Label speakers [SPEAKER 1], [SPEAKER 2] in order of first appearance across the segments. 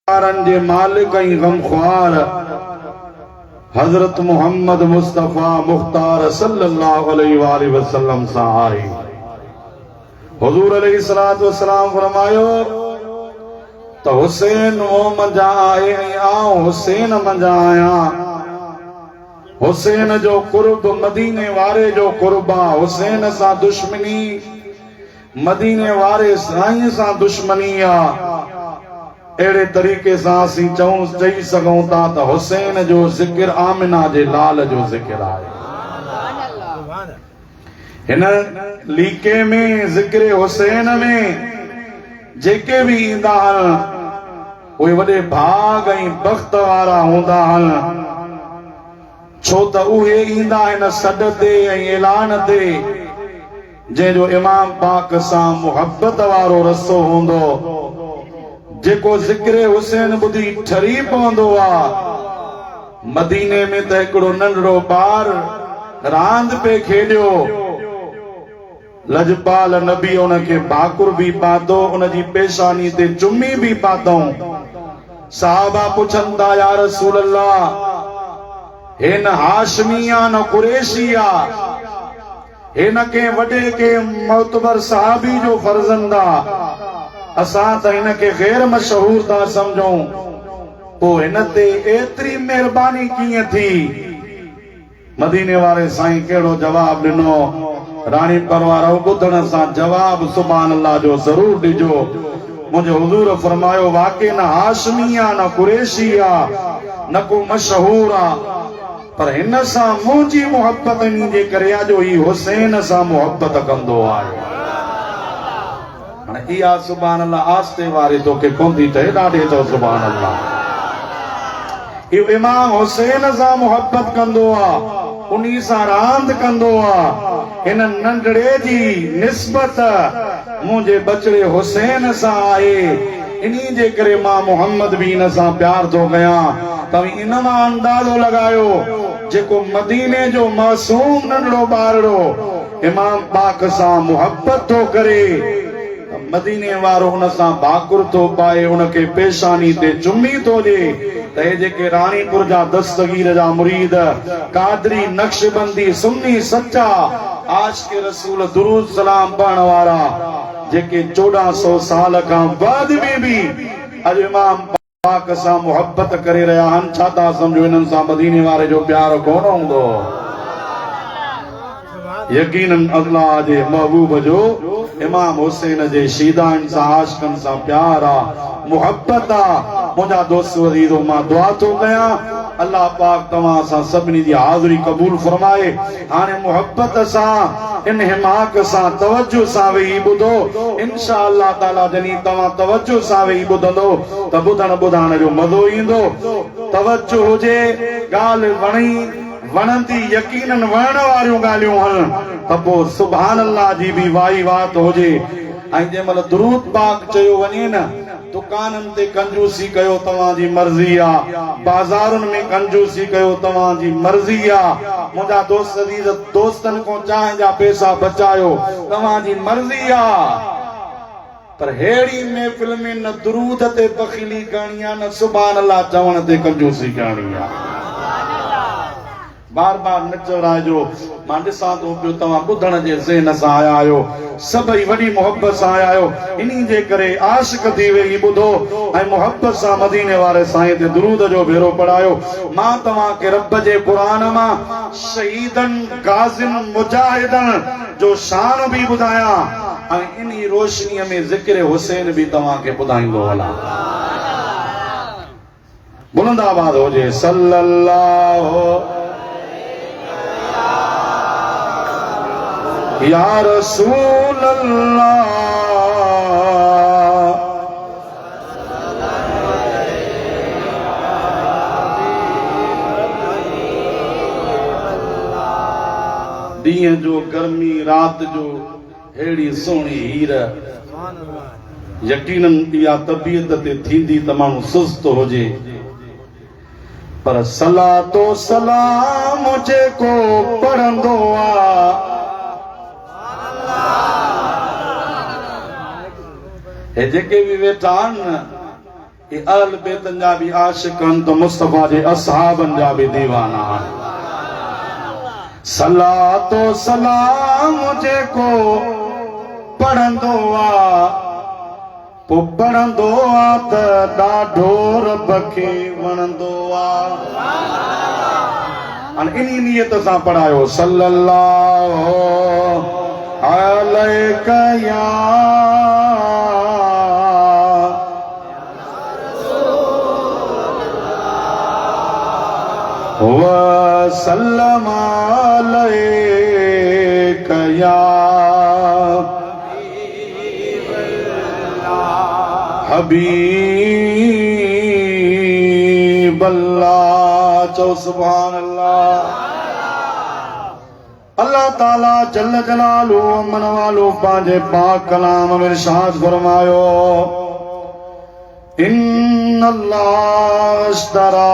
[SPEAKER 1] जे मालिक ऐं गमख्वार हजरत मोहम्मद मुस्तफा मुख्तार सल्लल्लाहु अलैहि वसल्लम सां आहे। हुजूर अलैहिस्सलातु वस्सलाम फरमायो त हुसैन मूं मंझां आहे ऐं आउं हुसैन मंझां आहियां। हुसैन जो कुर्ब मदीने वारे जो कुर्ब आहे। हुसैन सां दुश्मनी मदीने वारे साईं सां दुश्मनी आहे। अहिड़े तरीक़े सां असीं चई सघूं था त हुसैन जो ज़िक्र आमिना जे लाल जो ज़िक्र आहे। हिन लीके में ज़िक्र हुसैन में जेके भी ईंदा आहिनि उहे वॾे भाग ऐं बख़्त वारा हूंदा आहिनि, छो त उहे ईंदा आहिनि सॾ ते ऐं ऐलान ते जंहिंजो इमाम पाक सां मुहबत वारो रस्तो हूंदो। जेको ज़िक्र हुसैन ॿुधी ठरी पवंदो आहे। मदीने में त हिकिड़ो नंढड़ो ॿार रांद पे खेॾियो, लजपाल नबी उनखे भाकुर भी पातो, उनजी पेशानी ते चुमी भी पातऊं। सहाबा पुछनि था या रसूल अल्लाह, हे न हाशमी आ न कुरैशी आ, हे न के वॾे के मोतबर सहाबी जो फर्ज़ंद आ, असां त हिनखे गैर मशहूर था समझूं। पोइ हिन ते एतिरी महिरबानी कीअं थी? मदीने वारे साईं कहिड़ो जवाब ॾिनो? राणी परवारो ॿुधण सां जवाब सुभान अल्लाह जो ज़रूर ॾिजो। मुंहिंजो हुज़ूर फरमायो वाक़ई न हाशमी आ न कुरैशी आ न को मशहूर आ, पर हिन सां मुंहिंजी मुहबत इन जे करे आहे जो ही हुसैन सां मुहबत कंदो आहे। इहा सुभान अल्लाह आस्ते वारे तोखे कोन्दी त ॾाढे तो सुभान अल्लाह। इहो इमाम हुसैन सां मुहबत कंदो आहे, उन्ही सां रांद कंदो आहे। हिन नंढड़े जी निस्बत मुंहिंजे बचड़े हुसैन सां आहे, इन्ही जे करे मां मोहम्मद भी इन सां प्यार थो कयां। तव्हां इन मां अंदाज़ो लॻायो जेको मदीने जो मासूम नंढड़ो ॿारड़ो इमाम पाक सां मुहबत थो करे, मदीने वारो उन सां भाकुर थो पाए, उनखे पेशानी ते चुमी थो ॾे। त हे जेके राणीपुर जा दस्तगीर जा मुरीद, कादरी, नक्शबंदी, सुन्नी, सच्चा आशिक़ रसूल दुरूद सलाम पढ़ण वारा, जेके 1400 साल खां बाद में भी अॼु इमाम पाक सां मुहबत करे रहिया आहिनि, छा था सम्झो इन्हनि सां मदीने वारे जो प्यार कोन हूंदो? यकीनन अल्लाह जे महबूब जो इमाम हुसैन जे शीदाइन सां आशिक़नि सां प्यार आहे, मुहबत आहे। मुंहिंजा दोस्त वज़ीरो मां दुआ थो कयां अल्लाह पाक तव्हां सां सभिनी जी हाज़िरी क़बूल फरमाए। हाणे मुहबत सां इन हिमाक सां तवज्जो सां वेही ॿुधो, इंशा अल्लाह ताला जॾहिं तव्हां तवज्जो सां वेही ॿुधंदो त ॿुधण जो मज़ो ईंदो। तवज्जो हुजे, ॻाल्हि वणी वणंदी, यकीनन वणण वारियूं ॻाल्हियूं आहिनि त पोइ सुभान अल्लाह जी भी वाही वात हुजे। ऐं जंहिं महिल दुरूद पाक चयो वञे न, दुकाननि ते कंजूसी कयो तव्हांजी मर्ज़ी आहे, बाज़ारुनि में कंजूसी कयो तव्हांजी मर्ज़ी आहे, मुंहिंजा दोस्त अज़ीज़ दोस्तनि खां चांहि जा पैसा बचायो तव्हांजी मर्ज़ी आहे, पर हेड़ी महफ़िल में न दुरूद ते बख़ीली करणी आहे न सुभान अल्लाह चवण ते कंजूसी करणी आहे। बार बार न चवराइजो, मां ॾिसां थो पियो तव्हां ॿुधण जे ज़हन सां आया आहियो, सभई वॾी मुहबत सां आया आहियो, इन्ही जे करे आशिक़ थी वेही ॿुधो ऐं मुहबत सां मदीने वारे साईं ते दुरूद जो भेरो पढ़ायो। मां तव्हांखे रब जे क़ुरान मां शहीदनि, गाज़ियुनि, मुजाहिदनि जो शान भी ॿुधायां ऐं इन्ही रोशनीअ में ज़िक्र हुसैन भी तव्हांखे ॿुधाईंदो हलां। बुलंद आवाज़ हुजे सल्लल्लाहु या रसूल अल्लाह। ॾींहं जो गर्मी, रात जो हेड़ी सोहणी हीर, यकीनन इहा तबीयत ते थींदी त माण्हू सुस्त हुजे, पर सलातो सलाम जेको पढ़ंदो आहे हे जेके भी वेठा आहिनि ये अहल बेतन जा भी आशिकन तो मुस्तफा जे असहाबन जा भी दीवाना सलातो सलाम जेको पढ़ंदो आ पो पढ़ंदो आ त ॾाढो रब खे वणंदो आ इन्ही नियत सां पढ़ायो सल्लल्लाहु अलैका या वसल्लम अलैका या हबीब अल्लाह चो सुभान अल्लाह अल्लाह ताला जल जलालू मन वालो पांजे पाक कलाम में इरशाद फरमायो इन्नल्लाह अश्तरा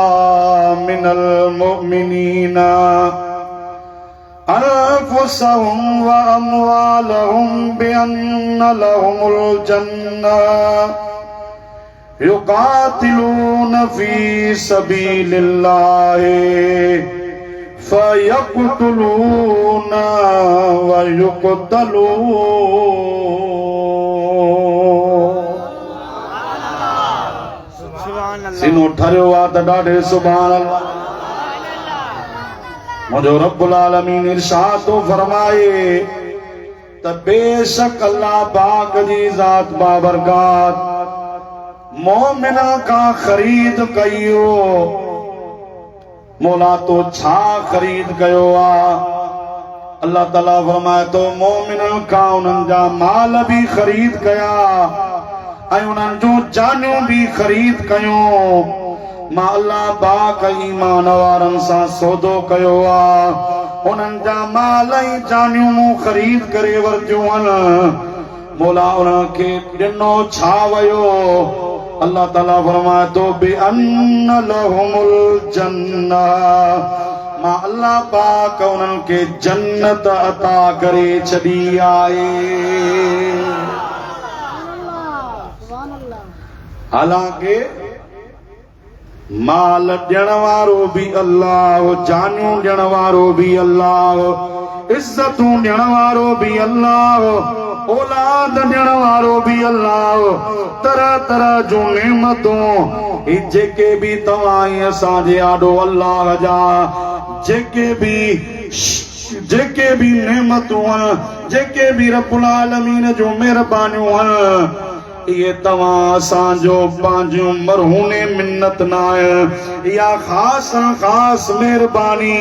[SPEAKER 1] मिनल मुमिनीना अनफुसहुम व अमवालहुम बिअन्न लहुमुल जन्नह युकातिलून फी सबीलिल्लाह फयक़्तुलून व युक़्तलून सिनो ठरियो आ त ॾाढे सुभान अल्लाह मुझो रब्बुल आलमीन इरशाद तो फरमाए त बेशक अल्लाह पाक जी ज़ात बाबरकात मोमिना का खरीद कयो मौला तो छा खरीद कयो आ अल्लाह ताला फरमाए तो मोमिनन का उन्हनि जा माल भी खरीद कया ऐं उन्हनि जूं जानियूं भी खरीद कयूं मां अल्लाह पाक ईमान वारनि सां सौदो कयो आ उन्हनि जा माल ऐं जानियूं मूं खरीद करे वरितियूं आहिनि मौला उन्हनि खे ॾिनो छा वयो अल्लाह ताला फरमाए तो बिअन्न लहुमुल जन्नह मां अल्लाह पाक उन्हनि खे जन्नत अता करे छॾी आहे हालांकि माल ॾियण वारो भी अल्लाह जानियूं ॾियण वारो भी अल्लाह इज्जतूं ॾियण वारो भी अल्लाह औलाद ॾियण वारो भी अल्लाह तरह तरह जूं नेमतूं जेके भी तव्हां असांजे आॾो अल्लाह जा जेके भी नेमतूं जेके भी रब्बुल आलमीन जूं महिरबानियूं ये तव्हां असांजो पंहिंजूं मरहूने मिन्नत न आहे या ख़ासि ख़ासि महिरबानी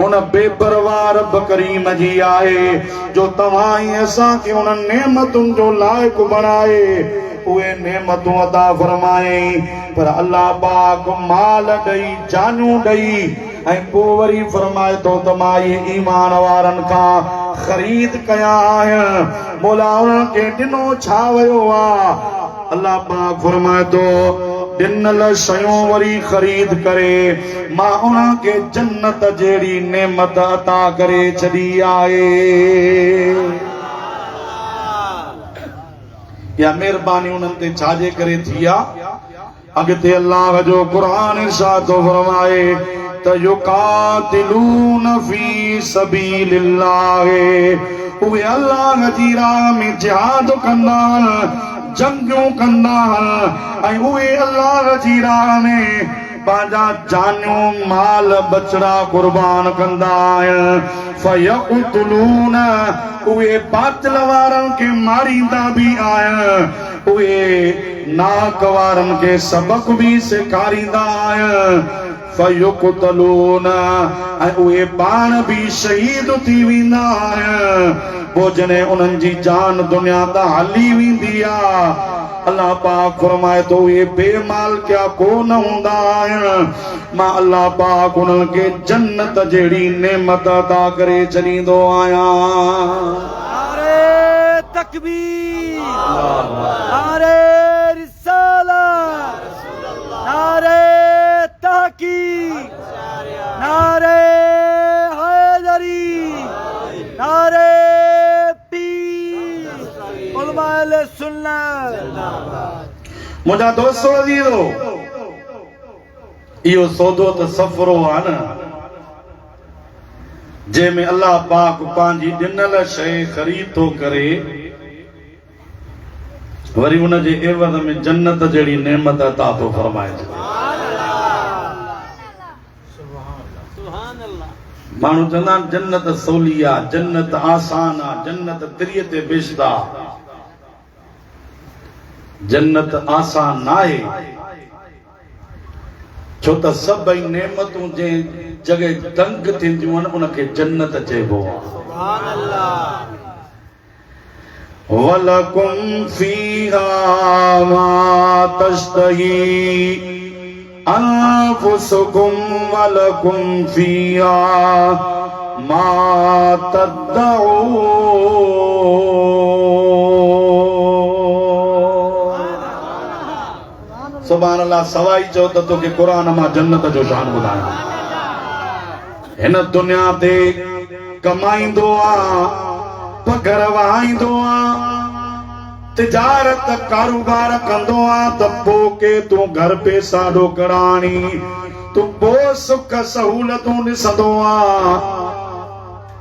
[SPEAKER 1] उन बेपरवाह रब करीम जी आहे जो तव्हां ई असांखे उन नेमतुनि जो लाइक़ु बणाए उहे नेमतूं अता फरमाए पर अल्लाह पाक माल ॾेई जानियूं ॾेई ऐं पोइ वरी फरमाए थो त मां इहे ईमान वारनि खां खरीद कया आहिनि मौला उन्हनि खे ॾिनो छा वियो आहे अल्लाह पाक फरमाए थो ॾिनल शयूं वरी खरीद करे मां उन्हनि खे जन्नत जहिड़ी नेमत अता करे छॾी आहे या महिरबानी उन्हनि ते छाजे करे थी आहे अॻिते अल्लाह जो क़ुरान इरशाद थो फरमाए त युकातिलून फी सबीलिल्लाह उहे अल्लाह जी राह में जिहाद कंदा जंगियूं कंदा ऐं उहे अल्लाह जी राह में पंहिंजा जानियूं माल बचड़ा कुर्बान कंदा फयक़्तुलून उहे बातिल वारनि खे मारींदा भी आहिनि उहे नाक वारनि खे सबक भी सेखारींदा आहिनि फयुक़्तलून ऐं उहे पाण भी शहीद थी वेंदा आहिनि पोइ जॾहिं उन्हनि जी जान दुनिया तां हली वेंदी आहे अल्लाह पाक फरमाए थो ये बेमाल क्या कोन हूंदा आहिनि मां अल्लाह पाक उन्हनि खे जन्नत जहिड़ी नेमत अता करे छॾींदो आहियां
[SPEAKER 2] नारे तकबीर नारे रिसालत नारे तहकीक नारे हैदरी नारे पीर उलमा सुन्नत
[SPEAKER 1] मुझा दोस्तों अजीजो इहो सौदो त सफ़रो आहे न जंहिंमें अल्लाह पाक पंहिंजी ॾिनल शइ ख़रीद थो करे वरी उन जे एवज़ में जन्नत जहिड़ी नेमत अता थो फरमाए। माण्हू चवंदा आहिनि जन्नत सवली आहे, जन्नत आसान आहे, जन्नत तिरीअ ते बेशदा। जन्नत आसान नाहे, छो त सभई नेमतूं जंहिं जॻह तंग थींदियूं आहिनि उनखे जन्नत चइबो आहे। वलकुम फीहा मा तश्तही अनफुसुकुम वलकुम फीहा मा तद्दऊन। सुभान अल्लाह। सवाई चओ त तोखे क़ुरान मां जन्नत जो शान ॿुधायां। हिन दुनिया ते कमाईंदो आहे, पघर वहाईंदो आहे, तिजारत कारोबार कंदो आहे त पोइ के तूं घर पैसा ॾोकराणी तूं पोइ सुख सहूलतूं ॾिसंदो आहे।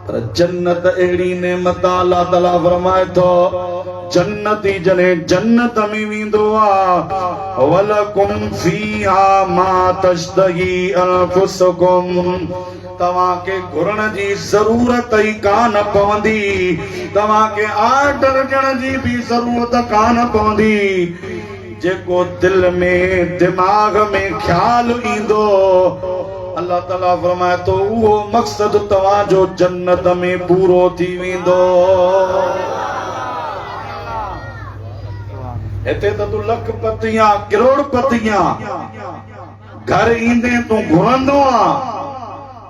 [SPEAKER 1] पर जन्नत अहिड़ी नेमत अल्लाह ताला फरमाए थो जन्नती जॾहिं जन्नत में वेंदो आहे वलकुम फीहा मा तश्तही अनफुसुकुम, तव्हांखे घुरण जी ज़रूरत ई कान पवंदी, तव्हांखे आर्डर ॾियण जी बि ज़रूरत कान पवंदी। जेको दिल में दिमाग़ में ख्याल ईंदो अल्लाह ताला फरमाए थो उहो मक़सद तव्हांजो जन्नत में पूरो थी वेंदो। हिते त तूं लखपति या करोड़पति या घर ईंदे तूं घुरंदो आहे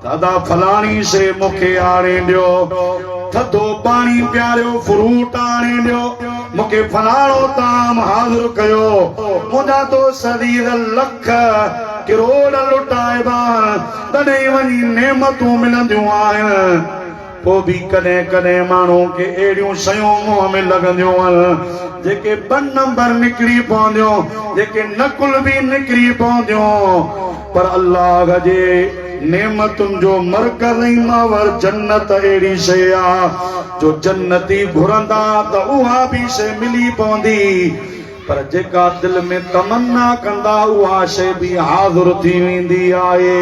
[SPEAKER 1] दादा फलाणी शइ मूंखे आणे ॾियो, थधो पाणी पियारियो, फ्रूट आणे ॾियो, मूंखे फलाणो ताम हाज़िर कयो। मुंहिंजा तो सदीर लख करोड़ लुटाइबा तॾहिं वञी नेमतूं मिलंदियूं आहिनि। पोइ बि कॾहिं कॾहिं माण्हू खे अहिड़ियूं शयूं मुंहं में लॻंदियूं आहिनि जेके ॿ नंबर निकिरी पवंदियूं, जेके नकुल बि निकिरी पवंदियूं। पर अल्लाह जे नेमतुनि जो मरकज़ ई मावर जन्नत अहिड़ी शइ आहे जो जन्नती घुरंदा त उहा बि शइ मिली पवंदी। पर जेका दिल में तमन्ना कंदा उहा शइ बि हाज़िर थी वेंदी आहे।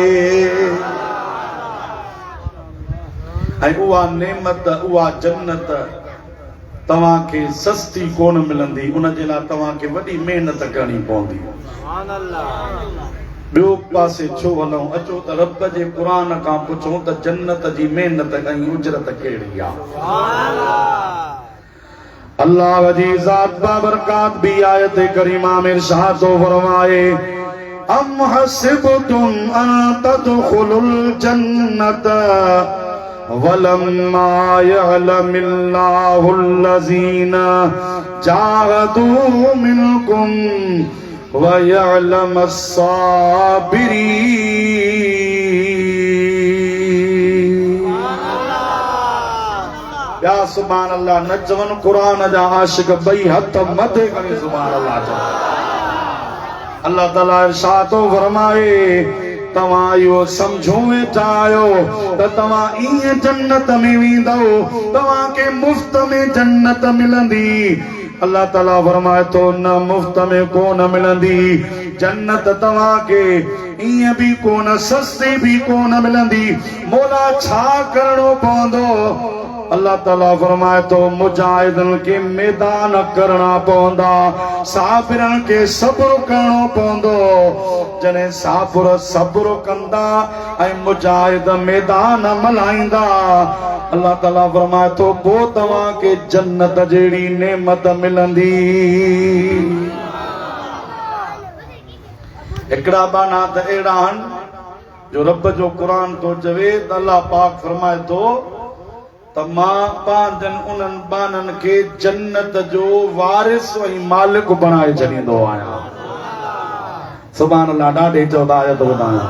[SPEAKER 1] ऐं उहा नेमत उहा जन्नत तव्हांखे सस्ती कोन मिलंदी, उन जे लाइ तव्हांखे वॾी महिनत करणी पवंदी। ॿियो पासे छो वञूं, अचो त रब जे क़ुरान खां पुछूं त जन्नत जी महिनत ऐं उजरत कहिड़ी आहे। अल्लाह जी ज़ात बाबरकात भी आयत करीमा में इरशाद फरमाए अम हसिबतुम अन तदखुलुल जन्नत वलम्मा यअलमिल्लाहुल्लज़ीना जाहदू मिनकुम वयअलमस्साबिरीन। या सुभान अल्लाह। न चवनि क़ुरान जा आशिक ॿई हथ मथे खणी सुभान अल्लाह चओ। अल्लाह ताला इरशाद फरमाए तव्हां इहो सम्झो वेठा आहियो त तव्हां ईअं जन्नत में वेंदव, तव्हांखे मुफ़्त में जन्नत मिलंदी। अल्लाह ताला फरमाए थो न मुफ़्त में कोन मिलंदी जन्नत, तव्हांखे ईअं बि कोन सस्ती बि कोन मिलंदी। मौला छा करणो पवंदो? अल्लाह ताला फरमाए थो मुजाहिदन के मैदान करना पवंदा, साबिरन के सब्र करणो पवंदो। जॾहिं साबिर सब्र कंदा ऐं मुजाहिद मैदान मल्हाईंदा अल्लाह ताला फरमाए थो पोइ तव्हांखे जन्नत जहिड़ी नेमत मिलंदी। हिकिड़ा बाना त अहिड़ा आहिनि जो रब जो क़ुरान थो चवे त अल्लाह पाक फरमाए थो त मां पंहिंजनि उन्हनि बाननि खे जन्नत जो वारिस ऐं मालिक बणाए छॾींदो आहियां। सुभान अल्लाह। ॾाढी चौधा आयत ॿुधायां।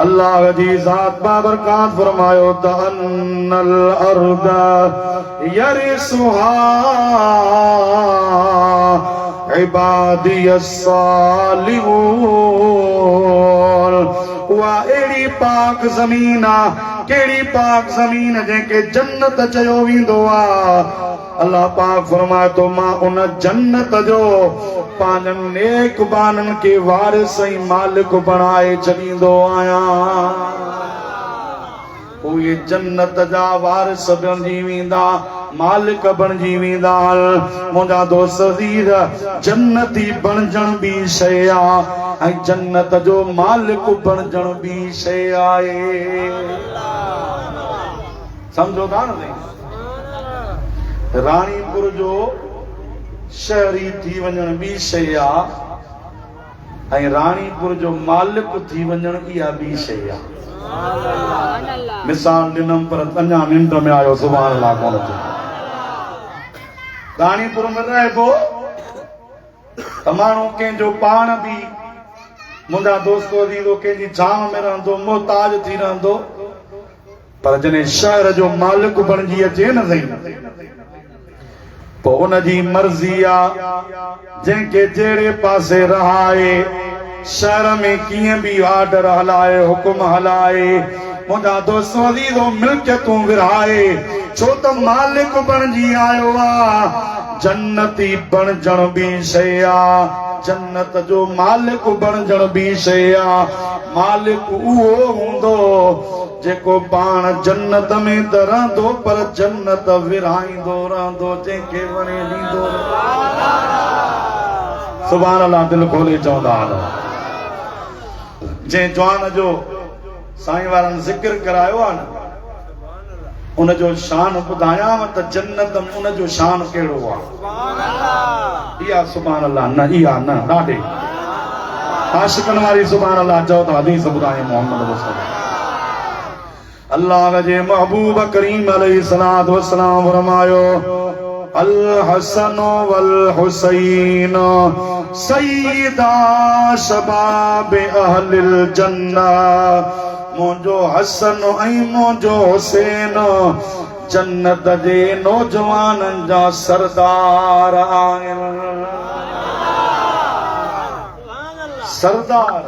[SPEAKER 1] अल्लाह जी ज़ात बाबरकात फरमायो त अन्नल अर्द यरिसुहा इबादी अस्सालिहून। उहा अहिड़ी पाक ज़मीन आ, कहिड़ी पाक ज़मीन जंहिंखे जन्नत चयो वेंदो आहे। अल्लाह पाक फरमाए थो मां उन जन्नत जो पंहिंजनि नेक बाननि खे वारिस ऐं मालिक बणाए छॾींदो आहियां। उहे जन्नत जा वारिस बणिजी वेंदा, मालिक बणिजी वेंदा। मुंहिंजा दोस्त अज़ीज़, जन्नती बणजण बि शइ आहे ऐं जन्नत जो मालिक बणजण बि शइ आहे। सम्झो था न? राणीपुर जो शहरी थी वञण बि शइ आहे ऐं राणीपुर जो मालिक थी वञण इहा बि शइ आहे। मिसाल ॾिनमि पर अञा निंड में आयो, सुभाणे अल्लाह कोन अचे। राणीपुर में रहिबो त माण्हू कंहिंजो पाण बि, मुंहिंजा दोस्तो अज़ीज़ो, कंहिंजी छांव में रहंदो, मोहताज थी रहंदो, पर जॾहिं शहर जो मालिक बणिजी अचे न सही, पोइ उनजी मर्ज़ी आहे जंहिंखे जहिड़े पासे रहाए, शहर में कीअं बि ऑर्डर हलाए, हुकुम हलाए, मुंहिंजा दोस्त अज़ीज़ो मिल्कियतूं विरहाए, छो त मालिक बणिजी आयो आहे। जन्नती बणजण बि शइ आहे, जन्नत जो मालिक बणजण बि शइ आहे। मालिक उहो हूंदो जेको पाण जन्नत में त रहंदो पर जन्नत विरहाईंदो रहंदो, जंहिंखे वणे ॾींदो। सुभाणे अल्लाह दिलि खोले चवंदा आहिनि। जंहिं जवान जो साईं वारनि ज़िक्र करायो आहे न, उनजो शान ॿुधायांव त जन्नत में उनजो शान कहिड़ो आहे। इहा सुभाणे अल्लाह न, इहा न, ॾाढी आशिक़नि वारी सुभाणे अल्लाह चओ त हदीस ॿुधाए मोहम्मद मुस्तफ़ा। अल्लाह जे महबूब करीम अलैहिस्सलातु वस्सलाम फरमायो अल हसन वल हुसैन सय्यदा शबाब अहलिल जन्नह। मुंहिंजो हसन ऐं मुंहिंजो हुसैन जन्नत जे नौजवाननि जा सरदार आहिनि। सरदार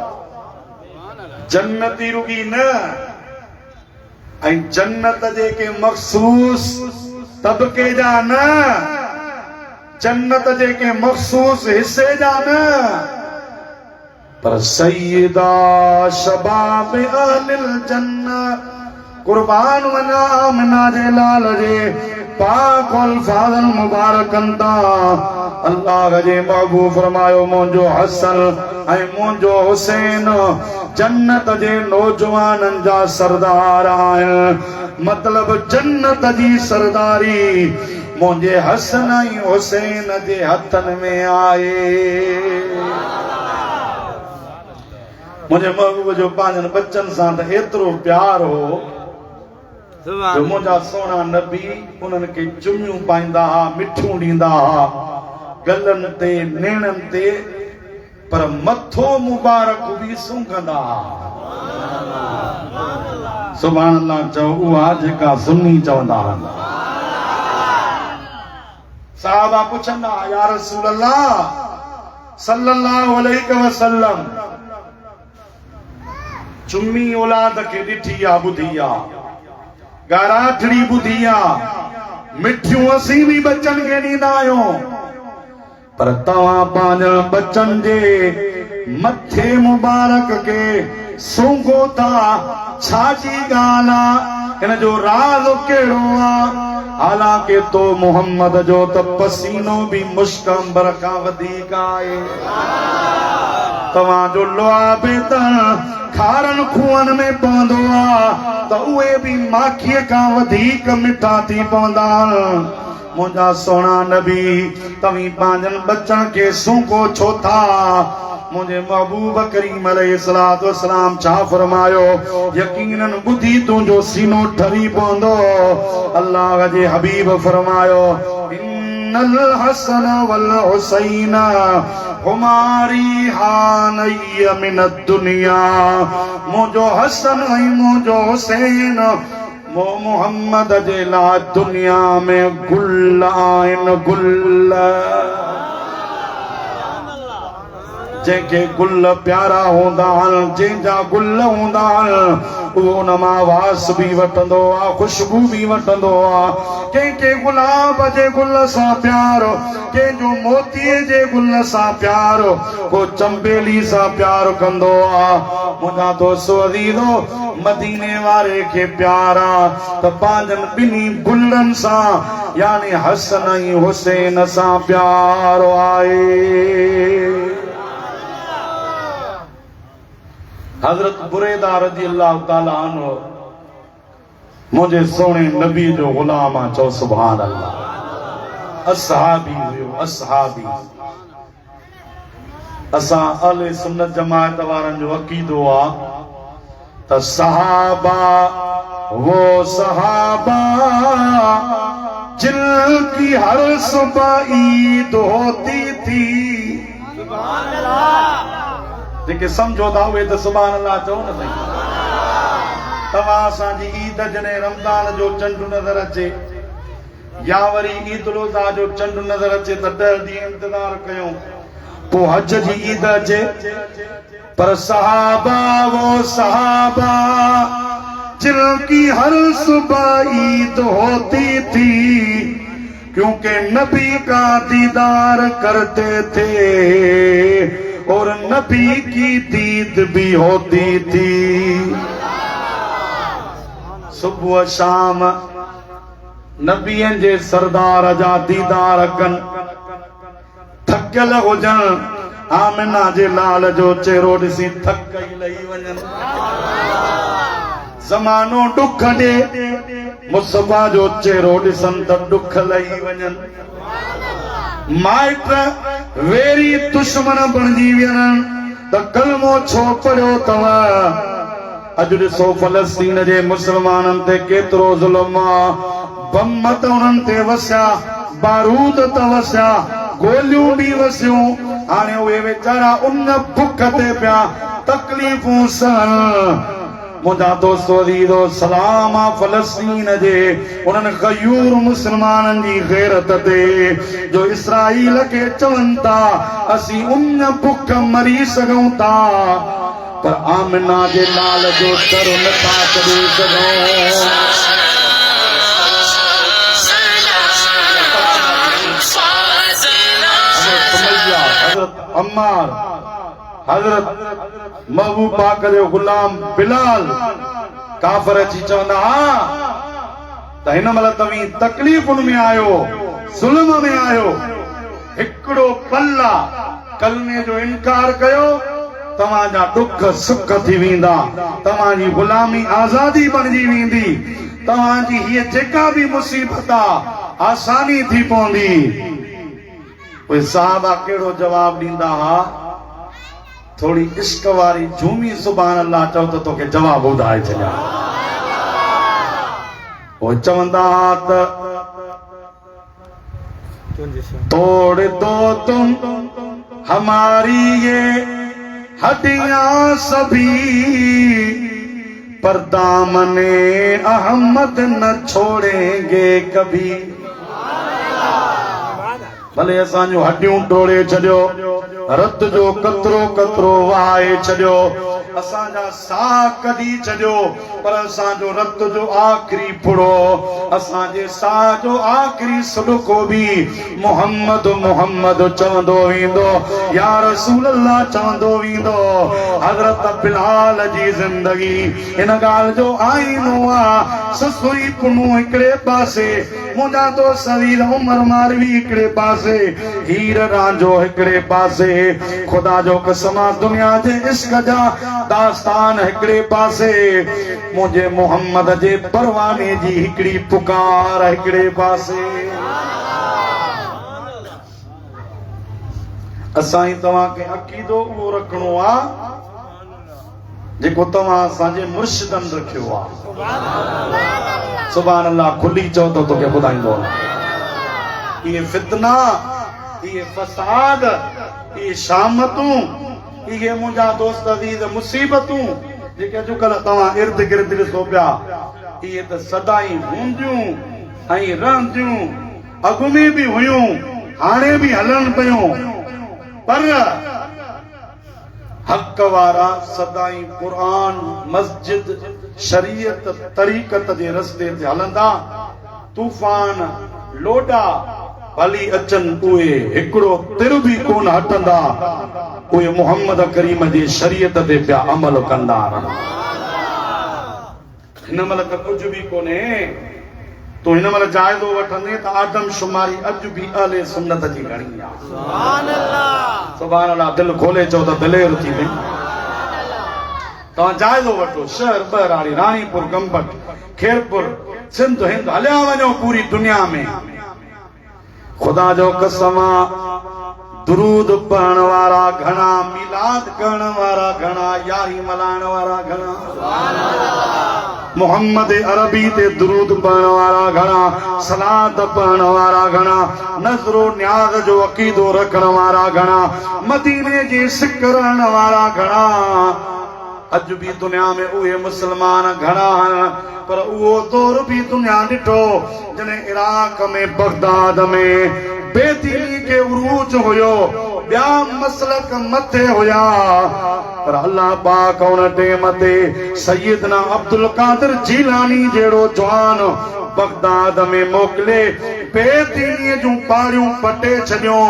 [SPEAKER 1] जन्नती रुगी न, ऐं जन्नत जेके मखसूस तबके जा न, जन्नत जेके मखसूस हिस्से जा न, पर सय्यदा शबाब अहलिल जन्नह। कुर्बान वञा आमिना जे लाल जे पाक अल्फाज़न मुबारकन ता। अल्लाह जे महबूब फरमायो मुंहिंजो हसन ऐं मुंहिंजो हुसैन जन्नत जे नौजवाननि जा सरदार आहिनि। मतलब जन्नत जी सरदारी मुंहिंजे हसन ऐं हुसैन जे हथनि में आहे। मुंहिंजे महबूब जो पंहिंजनि बच्चनि सां त एतिरो प्यार हो जो मुंहिंजा सोना नबी उन्हनि खे चुमियूं पाईंदा हा, मिठियूं ॾींदा हा, गलनि ते नेणनि ते, पर मथो मुबारक बि सूंघंदा हा। सुभाणे अल्लाह चओ उहा जेका सुन्नी चवंदा आहिनि। साहबा पुछंदा या रसूल अल्लाह सल्लल्लाहु अलैहि वसल्लम, चुम्मी औलाद खे ॾिठी आ, ॿुधी आ, गाराठड़ी ॿुधी आ, मिठियूं असीं बि बच्चनि खे ॾींदा आहियूं, पर तव्हां पंहिंजे बच्चनि जे मथे मुबारक खे सूंघो था, छाजी ॻाल्हि आ? हिन जो राज़ कहिड़ो आहे? हालांकि तो मोहम्मद जो त पसीनो बि मुश्क अंबर खां वधीक आहे। तव्हांजो लुआबे त खारन खूहनि में पवंदो आहे त उहे बि माखीअ खां वधीक मिठा थी पवंदा। मुंहिंजा सोना नबी तव्हीं पंहिंजनि बच्चनि खे सूंघो छो था? मुंहिंजे महबूब करीम अलैहिस्सलातु वस्सलाम छा फरमायो? यकीनन ॿुधी तुंहिंजो सीनो ठरी पवंदो। अल्लाह जे हबीब फरमायो इन्नल हसन वल हुसैन हुमारी हानय मिन दुनिया। मुंहिंजो हसन ऐं मुंहिंजो हुसैन मोहम्मद जे लाइ दुनिया में गुल आहिनि, गुल। जंहिंखे गुल प्यारा हूंदा आहिनि, जंहिंजा गुल हूंदा आहिनि, उहो उन मां वास बि वठंदो आहे, ख़ुशबू बि वठंदो आहे। कंहिंखे गुलाब जे गुल सां प्यारो, कंहिंजो मोतीअ जे गुल सां प्यारो, को चंबेली सां प्यार कंदो आहे। मुंहिंजा दोस्त अज़ीज़ो, मदीने वारे खे प्यार आहे त पंहिंजनि ॿिन्ही गुलनि सां यानी हसन ऐं हुसैन सां प्यार आहे। हज़रत बुरैदा रज़ी अल्लाह ताला अन्हु मुंहिंजे सोणे नबी जो ग़ुलाम आहे, चओ सुभान अल्लाह। असहाबी हुयो, असहाबी। असां अहले सुन्नत जमात वारनि जो अक़ीदो आहे त सहाबा वो सहाबा जिनकी हर सुबह ईद होती थी। सुभान अल्लाह। जेके सम्झो था उहे त सुभान अल्लाह चओ न साईं। तव्हां असांजी ईद जॾहिं रमज़ान जो चंड नज़र अचे या वरी ईद उल अज़हा जो चंड नज़र अचे त 10 ॾींहं इंतज़ार कयूं, पोइ हज जी ईद अचे। पर सहाबा वो सहाबा जिनकी हर सुबह ईद होती थी, क्योंकि नबी का दीदार करते थे और नबी की दीद भी होती थी। सुबह शाम नबियन जे सरदार जा दीदार कन, थकियल हुजन, आमिना जे लाल जो चेहरो ॾिसी थक ई लही वञनि। ज़मानो ॾुख ॾे, मुस्तफा जो चेहरो ॾिसन त ॾुख लही वञनि। माइट वेरी दुश्मन बणजी वञनि त कलमो छो पढ़ियो अथव। अॼु ॾिसो फ़लस्तीन जे मुस्लमाननि ते केतिरो ज़ुल्म आहे। बम त उन्हनि ते वसिया, बारूद त वसिया, गोलियूं बि वसियूं। हाणे उहे वीचारा उन बुख ते पिया तकलीफ़ूं सहन। मुंहिंजा दोस्त अज़ीज़ो, सलाम आहे फ़लस्तीन जे उन्हनि ग़यूर मुस्लमाननि जी गैरत ते जो इसराईल खे चवनि था असीं उन बुख मरी सघूं था, पर आमिना जे लाल जो सर नथा छॾे सघूं। हज़रत अम्मार, हज़रत महबूब पाक जो गुलाम बिलाल काफ़र अची चवंदा त हिन महिल तव्हीं तकलीफ़ुनि में आहियो, ज़ुल्म में आहियो, हिकिड़ो पल्ला कलमे जो इनकार कयो, तव्हांजा ॾुख सुख थी वेंदा, तव्हांजी गुलामी आज़ादी बणिजी वेंदी, तव्हांजी हीअ जेका बि मुसीबत आहे आसानी थी पवंदी। उहे साहबा कहिड़ो जवाब ॾींदा हुआ? थोड़ी इश्क वारी झूमी सुभान अल्लाह चओ त तोखे जवाब ॿुधाए छॾियां। उहे चवंदा त तोड़ दो तुम हमारी ये हड्डियां सभी, पर दामने अहमद न छोड़ेंगे कभी। भले असांजो हड्डियूं टोड़े छॾियो, रत जो कतरो कतरो वहाए छॾियो, असांजा साह कढी छॾियो, पर असांजो रत जो आख़िरी फुड़ो, असांजे साह जो आख़िरी सदको बि मोहम्मद मोहम्मद चवंदो वेंदो, या रसूल अल्लाह चवंदो वेंदो। हज़रत बिलाल जी ज़िंदगी हिन ॻाल्हि जो आईनो आहे। ससुई पुनू हिकिड़े पासे, मुंहिंजा दोस्त अज़ीज़ उमर मारवी हिकिड़े पासे, हीर रांझो हिकिड़े पासे, खुदा जो कसम दुनिया जे इश्क जा दास्तान हिकिड़े पासे, मुंहिंजे मोहम्मद जे परवाने जी हिकिड़ी पुकार हिकिड़े पासे। असां तव्हांखे अक़ीदो उहो रखणो आहे जेको तव्हां असांजे मुर्शिदनि रखियो आहे। सुभान अल्लाह खुली चओ त तोखे ॿुधाईंदो। इहे फितना, इहे फसाद, इहे शामतूं, इहे मुंहिंजा दोस्त अज़ीज़ मुसीबतूं जेके अॼुकल्ह तव्हां इर्द गिर्द ॾिसो पिया, इहे त सदाई हूंदियूं ऐं रहंदियूं, अॻु में बि हुयूं, हाणे बि हलनि पियूं, पर हक वारा सदाई कुरान मस्जिद शरीयत तरीक़त जे रस्ते ते हलंदा तूफान लोडा भली अचन उहे हिकड़ो तिर भी कोन हटंदा उहे मोहम्मद करीम जी शरीयत ते पिया अमल कंदा हिन महिल त कुझु बि कोन्हे तो हिन महिल जाइज़ो वठंदे त आदम शुमारी अॼु बि अहले सुन्नत जी घणी आहे सुभान अल्लाह सुभान अल्लाह दिल खोले चओ त दिलेर थी वई तव्हां जाइज़ो वठो शहर बहराड़ी रानीपुर गंबट खेरपुर सिंध हिंद हलिया वञो पूरी दुनिया में खुदा जो कसम दुरूद पढ़ण वारा घणा मिलाद करण वारा घणा यारी मल्हाइण वारा घणा सुभान अल्लाह मोहम्मद अरबी ते दुरूद पढ़ण वारा घणा सलात पढ़ण वारा घणा नज़रो न्याज़ जो अकीदो रखण वारा घणा मदीने जी सिक रहण वारा घणा अॼु भी दुनिया में उहे मुसलमान घणा आहिनि पर उहो दौर भी दुनिया ॾिठो जॾहिं इराक में बगदाद में बेदीनी के उरूज हुयो ॿिया मसलक मथे हुया पर अल्लाह पाक उन टेम ते सैयदना अब्दुल कादिर जीलानी जहिड़ो जवान बगदाद में मोकिले बेदीनी जूं पाड़ियूं पटे छॾियो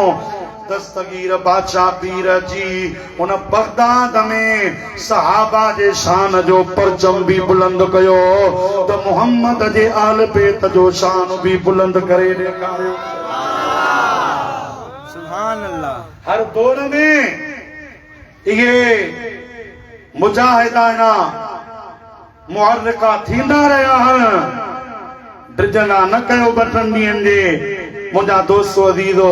[SPEAKER 1] दस्तगीर बादशाह पीर जी उन बगदाद में सहाबा जे शान जो परचम भी बुलंद कयो त मोहम्मद जे आल बैत जो शान भी बुलंद करे ॾेखारियो
[SPEAKER 2] सुभान अल्लाह
[SPEAKER 1] हर दौर में इहे मुजाहिदाना मुहर्रिका थींदा रहिया आहिनि ड्रिजना न कयो बटन ॾींहंनि जे मुंहिंजा दोस्त अज़ीज़ो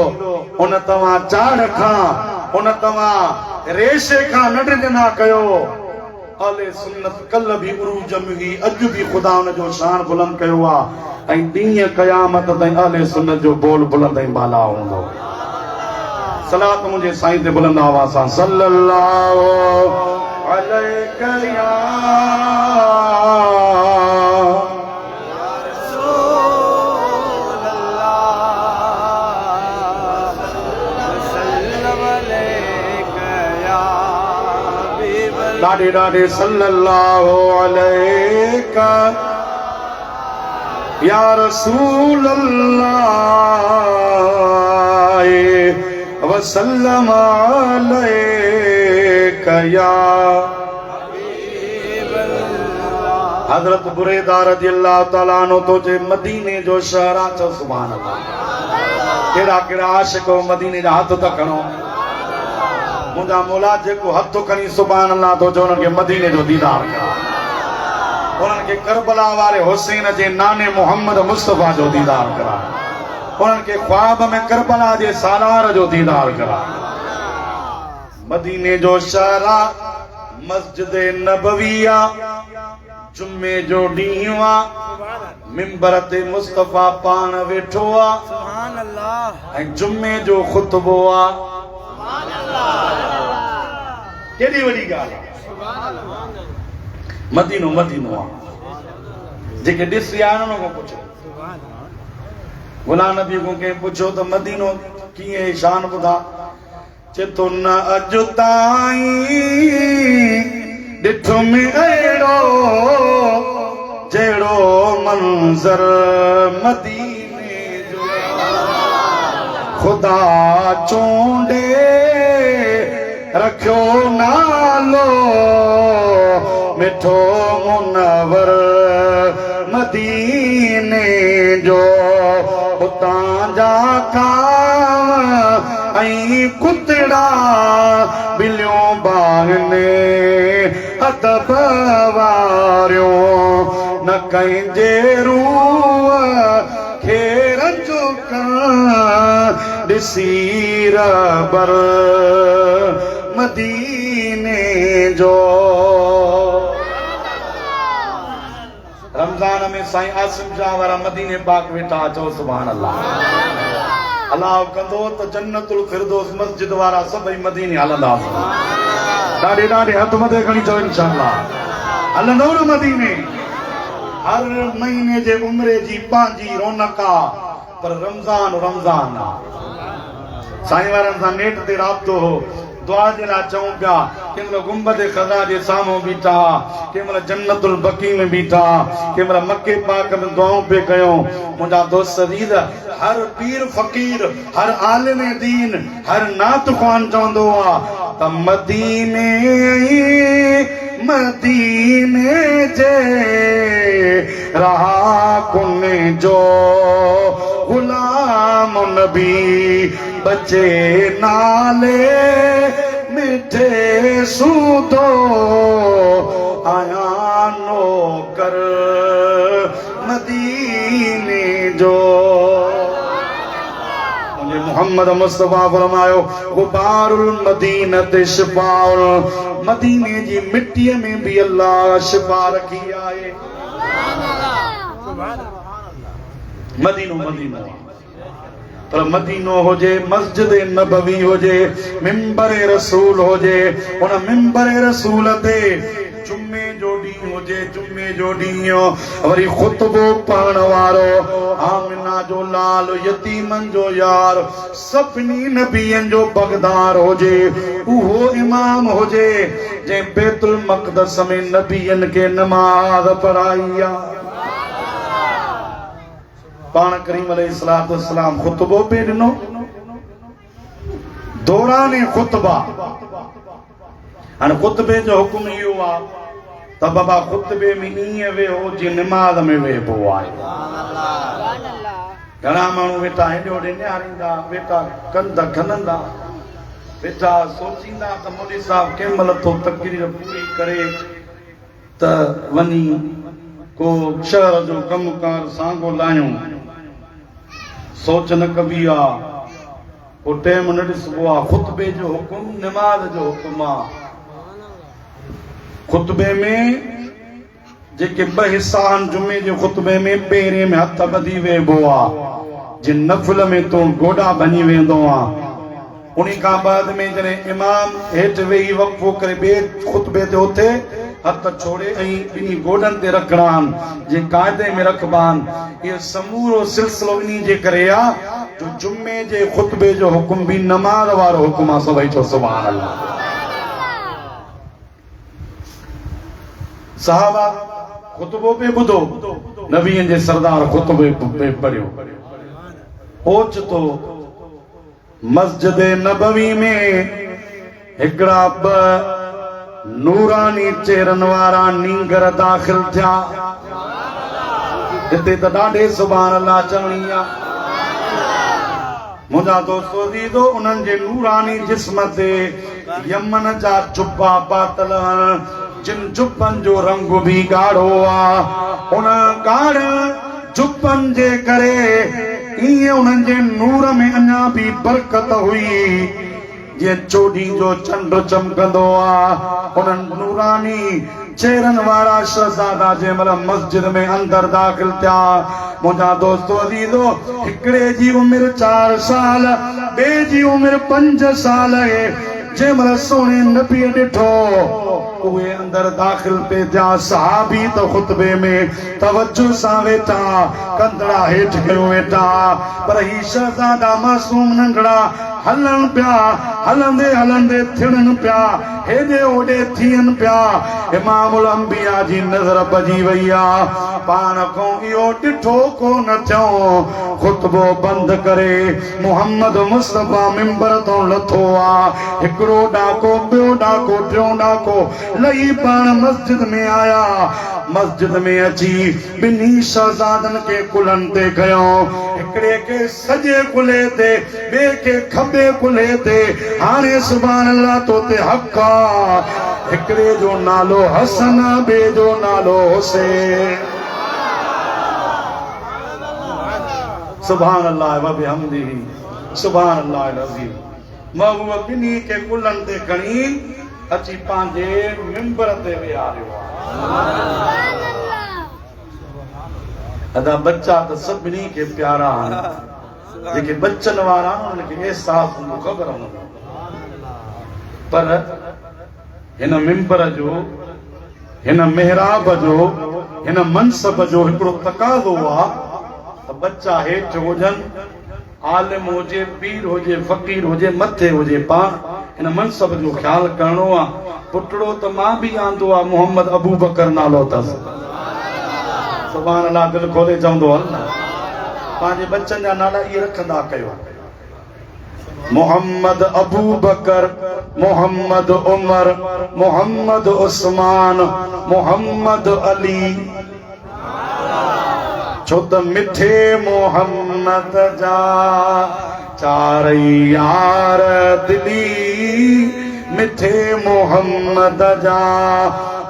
[SPEAKER 1] उन तव्हां चाड़ खां उन तव्हां रेशे खां न ड्रिजना कयो अहले सुन्नत कल भी उरूज में हुई अॼु भी ख़ुदा उन जो शान बुलंद कयो आहे ऐं ॾींहुं क़यामत ताईं अहले सुन्नत जो बोल बुलंद ऐं बाला हूंदो सलात मुझे साईं ते बुलंद आवाज़ सां सल्लल्लाहु अलैहि या डाडे डाडे सल्लल्लाहु अलैका या रसूल अल्लाह वसल्लम अलैका या हजरत बुरैदा रज़ियल्लाहु तआला अन्हु तो जे मदीने जो शहर आहे चओ सुभान अल्लाह केड़ा केड़ा आशिक मदीने जा हथ त खणो मुंहिंजा मौला जेको हथ खणी सुभान अल्लाह तो जो उन्हनि खे मदीने जो दीदार करा उन्हनि खे करबला वारे हुसैन जे नाने मोहम्मद मुस्तफा जो दीदार करा उन्हनि खे ख्वाब में करबला जे सालार जो दीदार करा मदीने जो शहर आहे मस्जिद नबवी आहे जुम्मे जो ॾींहुं आहे मिंबर ते मुस्तफा पाण वेठो आहे
[SPEAKER 2] सुभान अल्लाह
[SPEAKER 1] ऐं जुम्मे जो खुतबो आहे केॾी वॾी ॻाल्हि आहे मदीनो मदीनो आहे जेके ॾिसी आया आहिनि उन खां पुछो गुलाम नबी को कंहिं पुछो त मदीनो कीअं शान ॿुधा चए थो न अॼु ताईं ॾिठो में अहिड़ो जहिड़ो मंज़र मदीने जो ख़ुदा चूंडे रखियो नालो मिठो मुनवर मदीने जो उतां जा कांव ऐं कुतड़ा बिलियूं बागने अदब वारियो न कंहिंजे रूह खे रंजो ॾिसी रबर मदीने जो रमजान में साईं आसिम शाह वारा मदीने पाक वेठा चओ सुभान अल्लाह अल्लाह कंदो त जन्नतुल फिरदौस मस्जिद वारा सभई मदीने हलंदा ॾाढे ॾाढे हथ मथे खणी चओ इंशाअल्लाह हलंदो न मदीने हर महीने जे उम्रे जी पंहिंजी रौनक आहे पर रमजान रमजान आहे साईं वारनि सां नेट ते राब्तो हो दुआ जे लाइ चऊं पिया कंहिं महिल गुंबद ख़ज़ा जे साम्हूं बीठा कंहिं महिल जन्नतुल बकी में बीठा कंहिं महिल मके पाक में दुआऊं पे कयूं मुंहिंजा दोस्त अज़ीज़ हर पीर फ़कीर हर आलिम दीन हर नात ख़्वान चवंदो आहे त मदीने जे रहा कुने जो गुलाम नबी बचे नाले मिठे सूदो आया नौकर मदीने जो मोहम्मद मुस्तफा फरमायो गुबारुल मदीनत शिफाउल मदीने जी मिट्टीअ में भी अल्लाह शिफा रखी आहे मदीनो मदीनो पर मदीनो हुजे मस्जिद नबवी हुजे मिंबर रसूल हुजे उन मिंबर रसूल ते जुम्मे जो ॾींहुं हुजे जुम्मे जो ॾींहुं वरी ख़ुतबो पढ़ण वारो आमिना जो लाल यतीमन जो यार सभिनी नबियनि जो बगदार हुजे उहो इमाम हुजे जंहिं बैतुल मक़दस में नबियनि खे नमाज़ पढ़ाई आहे पाण करीम अलैहिस्सलातु वस्सलाम ख़ुतबो पे ॾिनो दौरान ख़ुतबा हाणे ख़ुतबे जो हुकुम इहो आहे त बाबा ख़ुतबे में ईअं वेहो जीअं निमाज़ में वेहबो आहे घणा माण्हू वेठा हेॾे होॾे निहारींदा वेठा कंदा खनंदा वेठा सोचींदा त मौलवी साहब कंहिं महिल थो तक़रीर पूरी करे त वञी को शहर जो कमकार सांगो लायूं सोच न कबी आहे पोइ टाइम न ॾिसबो आहे ख़ुतबे जो हुकुम निमाज़ जो हुकुम आहे ख़ुतबे में जेके ॿ हिसा आहिनि जुमे जे ख़ुतबे में पहिरें में हथ ॿधी वेहबो आहे जिन नफ़िल में तूं गोॾा भञी वेंदो आहे उन खां बाद में जॾहिं इमाम हेठि वेही वक़फ़ो करे ॿिए ख़ुतबे ते उथे हथ छोड़े ऐं ॿिन्ही गोॾनि ते रखणा आहिनि जीअं क़ाइदे में रखबा आहिनि इहो समूरो सिलसिलो इन जे करे आहे जो जुमे जे ख़ुतबे जो हुकुम बि नमाज़ वारो हुकुम आहे सभई चओ सुभान अल्लाह सहाबा ख़ुतबो पे ॿुधो नबीअनि जे सरदार ख़ुतबे पे पढ़ियो ओचितो मस्जिद नबवी में हिकिड़ा ॿ नूरानी चेहरनि वारा नींगर दाख़िल थिया हिते त ॾाढे सुभान अल्लाह चवणी आहे मुंहिंजा दोस्तो दीदो उन्हनि जे नूरानी जिस्म ते यमन जा चुपा पातल जिन चुपनि जो रंग बि ॻाढ़ो आहे उन ॻाढ़ चुपनि जे करे ईअं उन्हनि जे नूर में अञा बि बरकत हुई जीअं चोॾीं जो चंड चमकंदो आहे उन्हनि नूरानी चेहरनि वारा शहज़ादा जंहिं महिल मस्जिद में अंदर दाख़िल थिया मुंहिंजा दोस्तो अज़ीज़ो हिकिड़े जी उमिरि 4 साल ॿिए जी उमिरि 5 साल आहे जंहिं महिल सोणे नबीअ ॾिठो उहे अंदर दाख़िल पे थिया सहाबी त ख़ुतबे में तवज्जो सां वेठा कंदड़ा हेठि कयो वेठा पर ही शहज़ादा मासूम नंढड़ा हलन पिया हलंदे हलंदे थिड़न पिया हेॾे होॾे थियनि पिया इमामुल अंबिया जी नज़र भॼी वई आहे पाण खां इहो ॾिठो कोन थियूं ख़ुतबो बंदि करे मोहम्मद मुस्तफा मिंबर तो लथो आहे हिकिड़ो ॾाको ॿियो ॾाको टियों ॾाको लही पाण मस्जिद में आया मस्जिद में अची ॿिन्ही शहज़ादनि खे कुलनि ते खयो हिकिड़े खे सॼे कुल्हे ते ॿिए खे खॿे कुल्हे ते हाणे सुभान अल्लाह तो ते हक़ आहे हिकिड़े जो नालो हसन ॿिए जो नालो हुसैन सुभान अल्लाह व बिहम्दिही सुभान अल्लाह अज़ीम महबूब ॿिन्ही खे कुलनि ते खणी अची पंहिंजे मिंबर ते विहारियो अदा बच्चा त सभिनी खे प्यारा आहिनि जेके बच्चन वारा उन्हनि खे एहसास हूंदो ख़बर हूंदो पर हिन मिंबर जो हिन मेहराब जो हिन मनसब जो हिकिड़ो तकाज़ो आहे त बच्चा हेठि हुजनि आलिम हुजे पीर हुजे फ़कीर हुजे मथे हुजे पाण इन मनसब जो ख्याल करणो आ पुटड़ो त मां भी आंदो आ मोहम्मद अबू बकर नालो तस सुभान अल्लाह दिल खोले चवंदो अल्लाह पांजे बच्चन जा नाला ये रखंदा कयो मोहम्मद अबू बकर मोहम्मद उमर मोहम्मद उस्मान मोहम्मद अली छो त मिठे मोहम्मद जा चार यार दिली मिठे मोहम्मद जा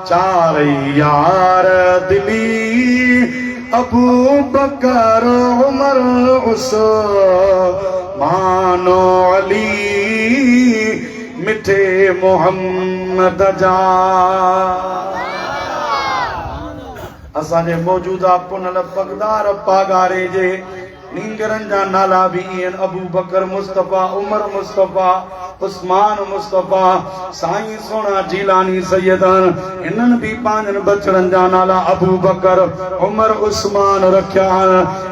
[SPEAKER 1] चार यार दिली अबू बकर उमर उस्मान अली मिठे मोहम्मद जा असांजे मौजूदा पुनल पगदार पागारे जे नींगरन जा नाला भी इन अबू बकर मुस्तफा उमर मुस्तफा उस्मान मुस्तफा साईं सोना जीलानी सैयदन इन्हन भी पांजन बचड़न जा नाला अबू बकर उमर उस्मान रखिया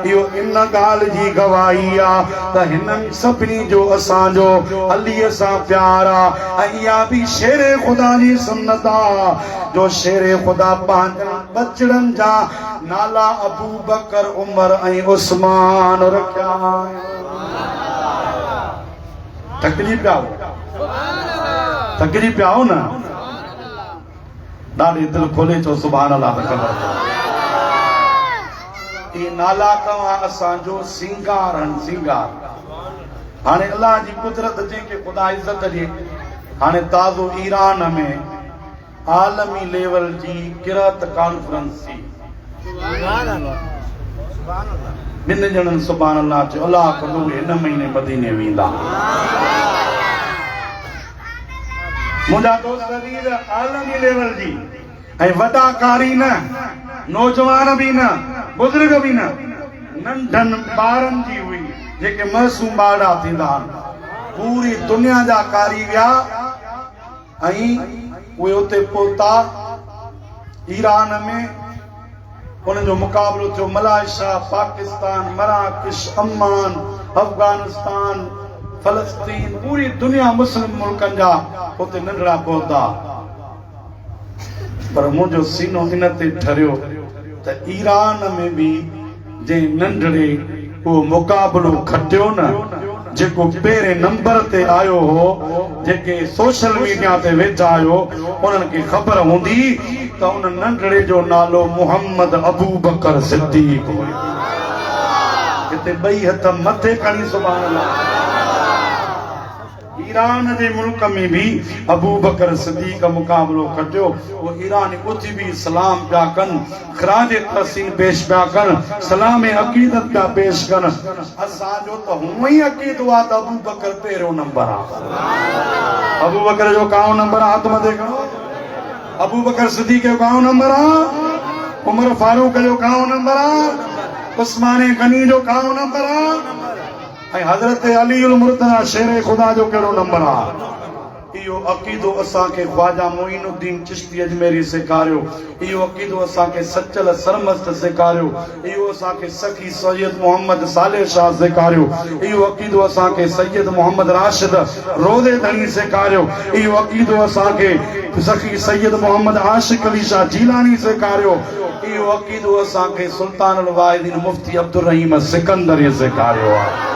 [SPEAKER 1] इहो इन गाल जी गवाही आ त हिनन सभिनी जो असांजो अलीअ सां प्यार आ ऐं इहा भी शेर खुदा जी सुन्नत आ जो शेर खुदा पांजन बचड़न जा नाला अबू बकर उमर ऐं उस्मान रखिया तकलीफ़ पिया हो न ॾाढी दिल खोले चो सुभान अल्लाह ये नाला तव्हां असांजो सिंगार आहिनि सिंगार हाणे अल्लाह जी कुदरत जंहिंखे ख़ुदा इज़त ॾिए हाणे ताज़ो ईरान में आलमी लेवल जी किरत कॉन्फ्रेंस थी ॿिनि ॼणनि सुभान अल्लाह चयो अल्लाह कंदो हिन महीने मदीने वेंदा मुंहिंजा दोस्त अज़ीज़ आलमी लेवल जी ऐं वॾा कारी न नौजवान भी न बुजुर्ग भी न नंढनि ॿारनि जी हुई जेके मासूम ॿार थींदा आहिनि पूरी दुनिया जा कारी विया ऐं उहे उते पहुता ईरान में उनजो मुक़ाबलो थियो मलाइशिया पाकिस्तान मराकश अम्मान अफगानिस्तान फलस्तीन पूरी दुनिया मुस्लिम मुल्कनि जा उते नंढड़ा पहुता पर मुंहिंजो सीनो इन ते ठरियो त ईरान में भी जे नंढड़े वो मुक़ाबलो खटियो न जेको पहिरें नंबर ते आयो हो जेके सोशल मीडिया ते वेठा आयो उन्हनि खे ख़बर हूंदी त उन नंढड़े जो नालो मोहम्मद अबू बकर सिद्दीक़ हो हिते ॿई हथ मथे खणी सुभान अल्लाह ईरान जे मुल्क में भी अबू बकर सिद्दीक़ मुक़ाबलो खटियो वो ईरानी उथी भी सलाम पिया कनि खराज तहसीन पेश पिया कनि सलाम अक़ीदत पिया पेश कनि असांजो त हूअं ई अक़ीदो आहे त अबू बकर पहिरियों नंबर आहे अबू बकर जो काओ नंबर आहे हथ मथे खणो अबू बकर सिद्दीक़ जो काओ नंबर आहे उमर फारूक जो काओ नंबर आहे उस्मान गनी जो काओ नंबर आहे ऐं हज़रत अली उल मुर्तज़ा शेर खुदा जो कहिड़ो नंबर आहे इहो अक़ीदो असांखे ख्वाजा मोइनुद्दीन चिश्ती अजमेरी सेखारियो इहो अक़ीदो असांखे सचल सरमस्त सेखारियो इहो असांखे सखी सैयद मोहम्मद साले शाह सेखारियो इहो अक़ीदो असांखे सैयद मोहम्मद राशिद रोज़े धणी सेखारियो इहो अक़ीदो असांखे सखी सैयद मोहम्मद आशिक अली शाह जीलानी सेखारियो इहो अक़ीदो असांखे सुल्तान अल वाहिदीन मुफ्ती अब्दुल रहीम सिकंदर सेखारियो आहे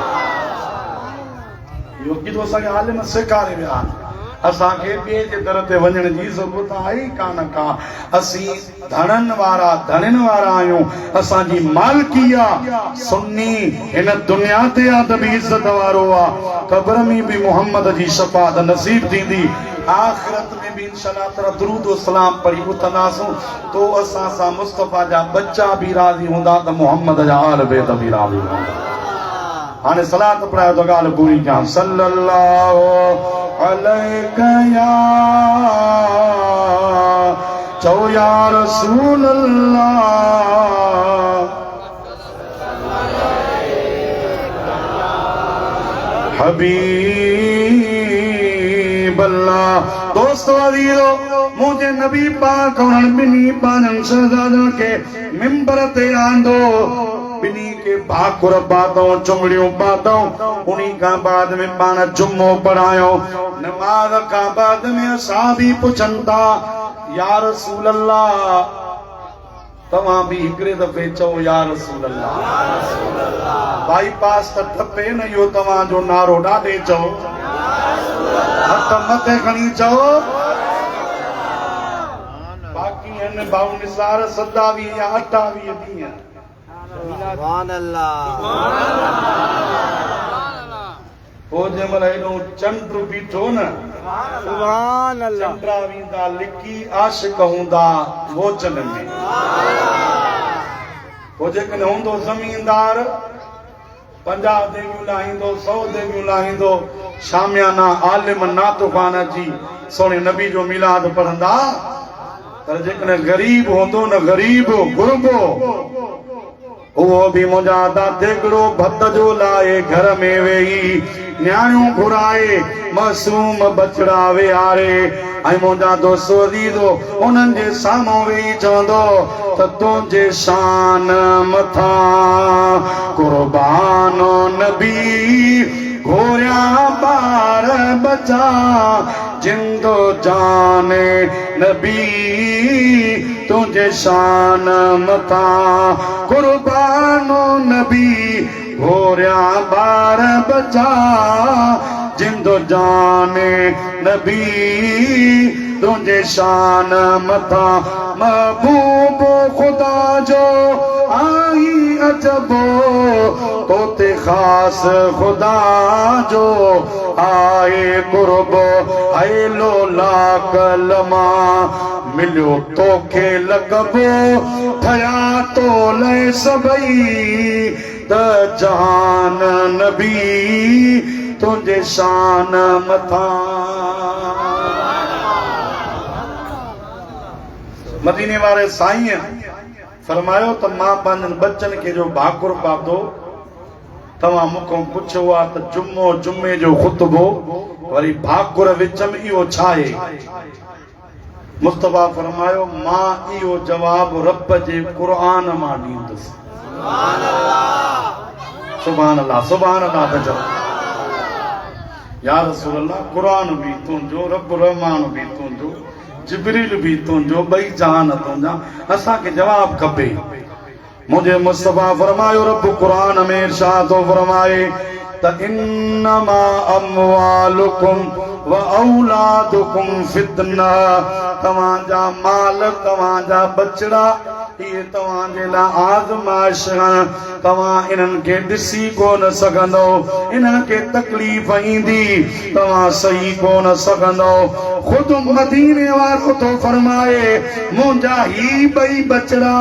[SPEAKER 1] इहो अक़ीदो असांखे आलिम सेखारे विया आहिनि असांखे ॿिए जे दर ते वञण जी ज़रूरत आहे ई कान का असीं धणनि वारा धणनि वारा आहियूं असांजी मालिकी आहे सुन्नी हिन दुनिया ते आहे त बि इज़त वारो आहे क़ब्र में भी मोहम्मद जी शफ़ाअत नसीब थींदी आखिरत में भी इंशाअल्लाह ताला दुरूद व सलाम पढ़ी उथंदासूं तो असां सां मुस्तफ़ा जा बच्चा भी राज़ी हूंदा त मोहम्मद जा आल बैत भी राज़ी हूंदा हाणे सलात पढ़ायो त ॻाल्हि पूरी कयां सल्लल्लाहु अलैका या चओ या रसूल अल्लाह हबीब अल्लाह दोस्तो अज़ीज़ो मुझे नबी पाक उन्हनि ॿिन्ही पंहिंजनि शहज़ादनि खे मिंबर ते आंदो बिनी के भाकुर पातो चुंगड़ियों पातो उन्हीं का बाद में पाना जुम्मो पढ़ायो नमाज का बाद में असाबी पुछंता या रसूल अल्लाह तव्हां भी हिकिड़े दफ़े चओ या रसूल अल्लाह बाईपास त ठपे न इहो तव्हांजो नारो ॾाढे चओ हथ मथे खणी चओ बाक़ी आहिनि भाऊ निसार 27 या 28 ॾींहं
[SPEAKER 2] सुभान अल्लाह
[SPEAKER 1] पोइ जंहिंमहिल हेॾो चंड बीठो न
[SPEAKER 2] सुभान अल्लाह
[SPEAKER 1] चंद्रा वींदा लिकी आशिक हूंदा वोचन में पोइ जेकॾहिं हूंदो ज़मीनदार 50 देवियूं लाहींदो 100 देवियूं लाहींदो शामियाना आलिम नातुखान जी सोने नबी जो मिलाद पढ़ंदा पर जेकॾहिं गरीब हूंदो न गरीब गुरबो उहो बि मुंहिंजा दादे हिकिड़ो भत जो लाए घर में वेही न्याणियूं घुराए मासूम बचड़ा विहारे ऐं मुंहिंजा दोस्त अज़ीज़ो उन्हनि जे साम्हूं वेही चवंदो त तुंहिंजे शान मथां कुर्बानो नबी घोरिया ॿार बचा जिंदो जाने नबी तुंहिंजे शान मथां कुर्बानो नबी घोरिया ॿार बचा जिंदो जाने नबी तुंहिंजे शान मथां महबूब खुदा जो आई अजबो तोते ख़ास खुदा जो आए कुर्ब ऐ लोला कलमा मिलियो तोखे लॻबो ठया तोले सभई त जहान नबी तुंहिंजे शान मथां मदीने वारे साईं फरमायो त मां पंहिंजनि बच्चनि खे जो भाकुर पातो तव्हां मूंखां पुछियो आहे त जुम्मो जुम्मे जो ख़ुतबो वरी भाकुर विच में इहो छा आहे मुस्तफा फरमायो मां इहो जवाब रब जे क़ुरान मां ॾींदुसि सुभान अल्लाह त चओ या रसूल अल्लाह क़ुरान बि तुंहिंजो रब रहमान बि तुंहिंजो जिब्रील भी तुंहिंजो ॿई जहान तुंहिंजा असांखे जवाब खपे मुंहिंजे मुस्तफा फरमायो रब क़ुरान में इरशाद थो फरमाए त इन्नमा अमवालुकुम व औलादुकुम फितना तव्हांजा माल तव्हांजा बचड़ा ये तव्हांजे लाइ आज़माइश तव्हां इन्हनि खे ॾिसी कोन सघंदो इन्हनि खे तकलीफ़ ईंदी तव्हां सही कोन सघंदो ख़ुदि मदीने वारो थो फरमाए मुंहिंजा ही ॿई बचड़ा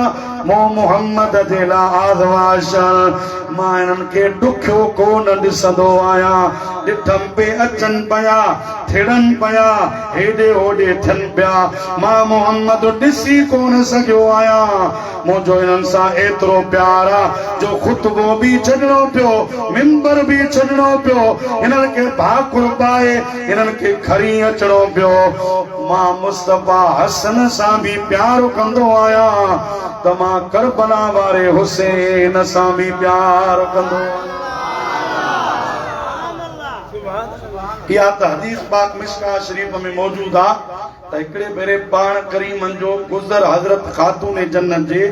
[SPEAKER 1] मो मोहम्मद जे लाइ आज़माइश मां इन्हनि खे ॾुखियो कोन ॾिसंदो आहियां ॾिठमि पे अचनि पिया थिड़नि पिया हेॾे होॾे थियनि पिया मां मोहम्मद ॾिसी कोन सघियो आहियां मुंहिंजो इन्हनि सां एतिरो प्यार आहे जो ख़ुतबो बि छॾिणो पियो मिंबर बि छॾिणो पियो इन्हनि खे भाकुर पाए इन्हनि खे खणी अचणो पियो मां मुस्तफा हसन सां बि प्यार कंदो आहियां त मां करबला वारे हुसैन सां बि प्यार कंदो इहा त हदीस पाक मिशका शरीफ में मौजूद आहे त हिकिड़े भेरे पाण करीमन जो गुज़र हज़रत खातून जन्नत जे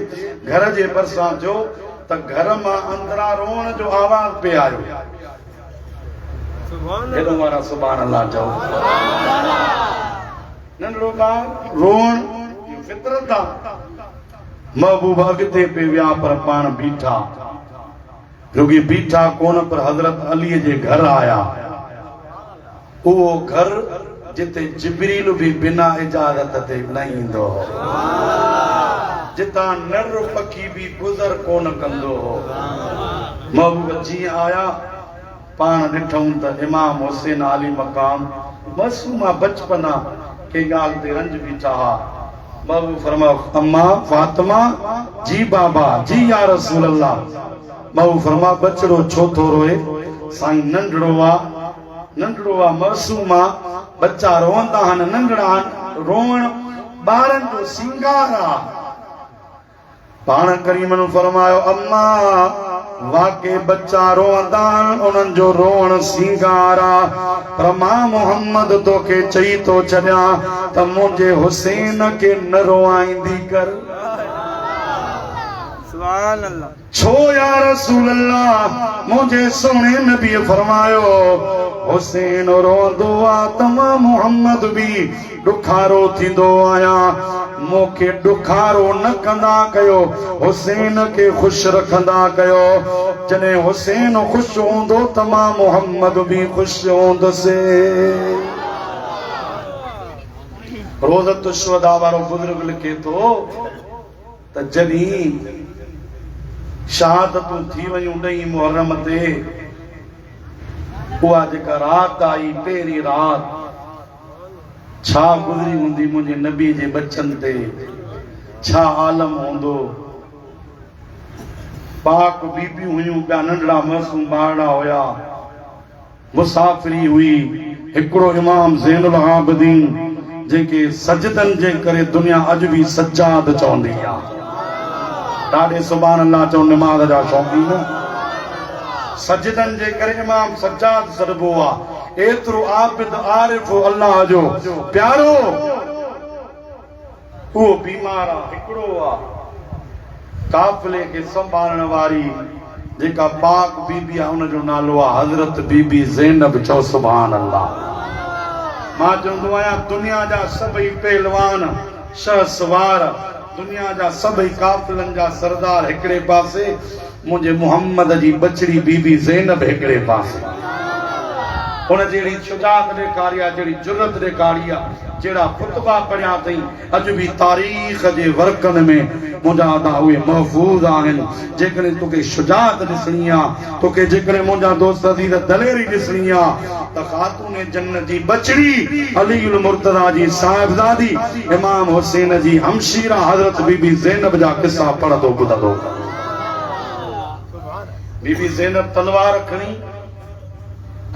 [SPEAKER 1] घर जे भरिसां थियो त घर मां अंदरां रोअण जो आवाज़ पे आयो हेॾो वारा सुभान अल्लाह चओ नंढड़ो ॿार रोअण फितरत आहे महबूब अॻिते पे विया पर पाण बीठा रुॻी बीठा कोन पर हज़रत अलीअ जे घर आया उहो घर जिते जिब्रील भी बिना इजाज़त ते न ईंदो जितां नर पखी भी गुज़र कोन कंदो महबूब जीअं आया पाण ॾिठऊं त इमाम हुसैन आली मकाम मासूमा बचपना के ॻाल्हि ते रंज बीठा हा महबूब फरमायो अम्मा फातिमा जी बाबा जी या रसूल अल्लाह महबूब फरमा बचड़ो छो थो रोए साईं नंढड़ो आ मासूम आ बच्चा रोंदा आहिनि नंढड़ा रोअण ॿारनि जो सिंगार आहे पाण करीम ने फरमायो अम्मा वाके बच्चा रोंदान उन्हनि जो रोअण सिंगारा पर मां मोहम्मद तोखे चई तो छॾियां त मुंहिंजे हुसैन खे न रोआईंदी कर
[SPEAKER 2] सुभान अल्लाह
[SPEAKER 1] छो या रसूल अल्लाह मुझे सोने नबी फरमायो हुसैन रोंदो आ त मां मोहम्मद भी दुखारो थींदो आया मोखे दुखारो न कंदा कयो हुसैन के खुश रखंदा कयो जने हुसैन खुश होंदो त मां मोहम्मद भी खुश होंदसे रोज़त शुहदा वारो बुजुर्ग लिखे तो त जॾहिं शहादतूं थी वयूं 9 मुहर्रम ते उहा जेका रात आई पहिरीं रात छा गुज़री हूंदी मुंहिंजे नबी जे बचन ते छा आलम हूंदो पाक बीबियूं हुयूं ॿिया नंढड़ा मासूम ॿारड़ा हुया मुसाफ़िरी हुई हिकिड़ो इमाम ज़ैनुल आबिदीन जेके सजदन जे करे दुनिया अॼु भी सज्जाद चवंदी आहे ॾाढे सुभान अल्लाह चओ नमाज़ जा शौक़ीन सजदन जे करे इमाम सज्जाद सॾिबो आहे एतिरो आबिद आरिफ अल्लाह जो प्यारो उहो बीमार आहे हिकिड़ो आहे काफ़िले खे संभालण वारी जेका पाक बीबी आहे हुन जो नालो आहे हज़रत बीबी ज़ैनब चओ सुभान अल्लाह मां चवंदो आहियां दुनिया जा सभई पहलवान शहसवार दुनिया जा सभई काफ़िलनि जा सरदार हिकिड़े पासे मुंहिंजे मोहम्मद जी बचड़ी बीबी ज़ैनब हिकिड़े पासे उन जहिड़ी शुजात ॾेखारी आहे जहिड़ी जुरत ॾेखारी आहे जहिड़ा खुतबा पढ़िया अथई अॼु बि तारीख़ जे वर्कनि में मुंहिंजा अदा उहे महफ़ूज़ आहिनि जेकॾहिं तोखे शुजात ॾिसणी आहे तोखे जेकॾहिं मुंहिंजा दोस्त अज़ीज़ दलेरी ॾिसणी आहे त ख़ातून जन्नत जी बचड़ी अलीउल मुर्तज़ा जी साहिबज़ादी इमाम हुसैन जी हमशीरा हज़रत बीबी ज़ैनब जा किस्सा पढ़ंदो ॿुधंदो बीबी ज़ैनब तलवार खणी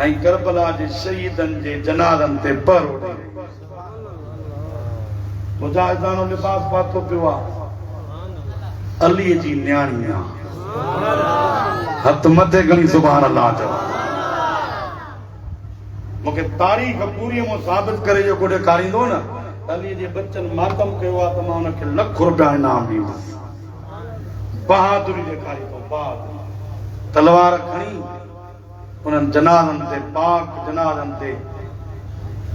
[SPEAKER 1] ऐं करबला जे शहीदनि जे जनाज़नि ते पर मुजाहिदानो लिबास पातो पियो आहे अलीअ जी न्याणी आहे हथ मथे खणी सुभान अल्लाह चओ मूंखे तारीख़ पूरी मूं साबित करे जेको ॾेखारींदो न अलीअ जे बच्चनि मातम कयो आहे त मां हुनखे ₹1,00,000 इनाम ॾींदुसि बहादुरी ॾेखारी थो बहादुरी तलवार खणी उन्हनि जनाज़नि ते पाक जनाज़नि ते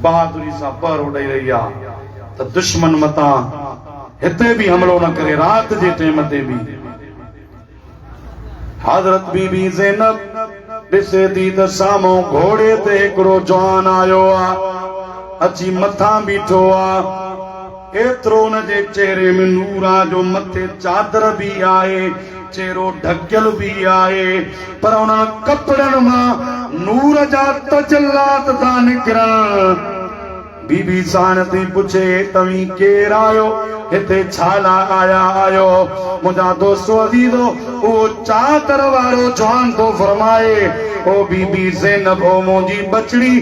[SPEAKER 1] बहादुरी सां पहरो ॾेई रही आहे त दुश्मन मतां हिते बि हमलो न करे रात जे टाइम ते बि हज़रत बीबी ज़ैनब ॾिसे थी त साम्हूं घोड़े ते हिकिड़ो जवान आयो आहे अची मथां बीठो आहे एतिरो हुनजे चेहरे में नूर आहे जो मथे चादर बि आहे चेहरो ढकियल भी आहे पर उन्हनि कपड़नि मां नूर जा तजल्लात था निकिरनि बीबी साण थी पुछे तव्हीं केरु आहियो हिते छा लाइ आया आहियो मुंहिंजा दोस्तो अज़ीज़ो उहो चादर वारो जवान थो फरमाए ओ बीबी ज़ैनब ओ मुंहिंजी बचड़ी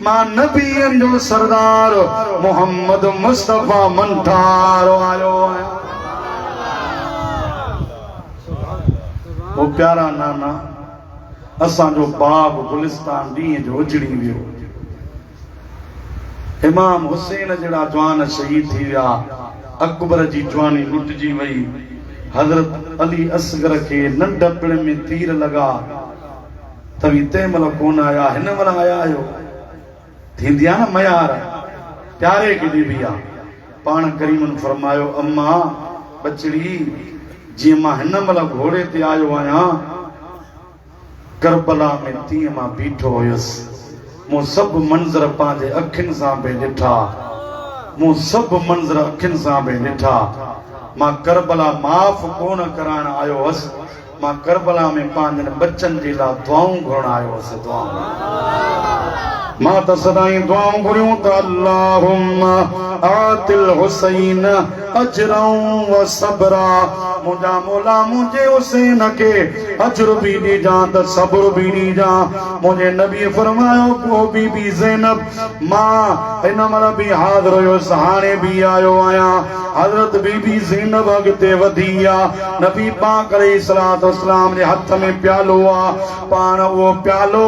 [SPEAKER 1] मां नबीअनि जो सरदार मोहम्मद मुस्तफ़ा मंठारो आयो आहियां वो प्यारा नाना असांजो बाग गुलिस्तान ॾींहं जो उजड़ी वियो इमाम हुसैन जहिड़ा जवान शहीद थी विया अकबर जी जवानी लुटिजी वई हज़रत अली असगर खे नंढपण में तीर लॻा तव्हीं तंहिं महिल कोन आया हिन महिल आया आहियो थींदी आहे न मयार प्यारे खे ॾिबी आहे पाण करीमन फरमायो अम्मा बचड़ी जीअं मां हिन महिल घोड़े ते आयो आहियां करबला में तीअं मां बीठो हुयुसि मूं सभु मंज़र पंहिंजे अखियुनि सां बि ॾिठा मूं सभु मंज़र अखियुनि सां बि ॾिठा मां करबला माफ़ कोन कराइण आयो हुअसि मां करबला में पंहिंजनि बच्चनि जे लाइ दुआऊं घुरण आयो हुअसि दुआऊं मां त सदाईं दुआऊं घुरियूं त अल्लाहुम्मा आतिल हुसैन अजरं व सबरा मुंहिंजा मौला मुंहिंजे हुसैन खे अजर बि ॾिजां त सब्र बि ॾिजां मुंहिंजे नबी फरमायो ओ बीबी ज़ैनब मां हिन महिल बि हाज़िर हुयुसि हाणे बि आयो आहियां हज़रत बीबी ज़ैनब अॻिते वधी आहे नबी पाक अलैहिस्सलातु वस्सलाम जे हथ में प्यालो आहे पाण उहो प्यालो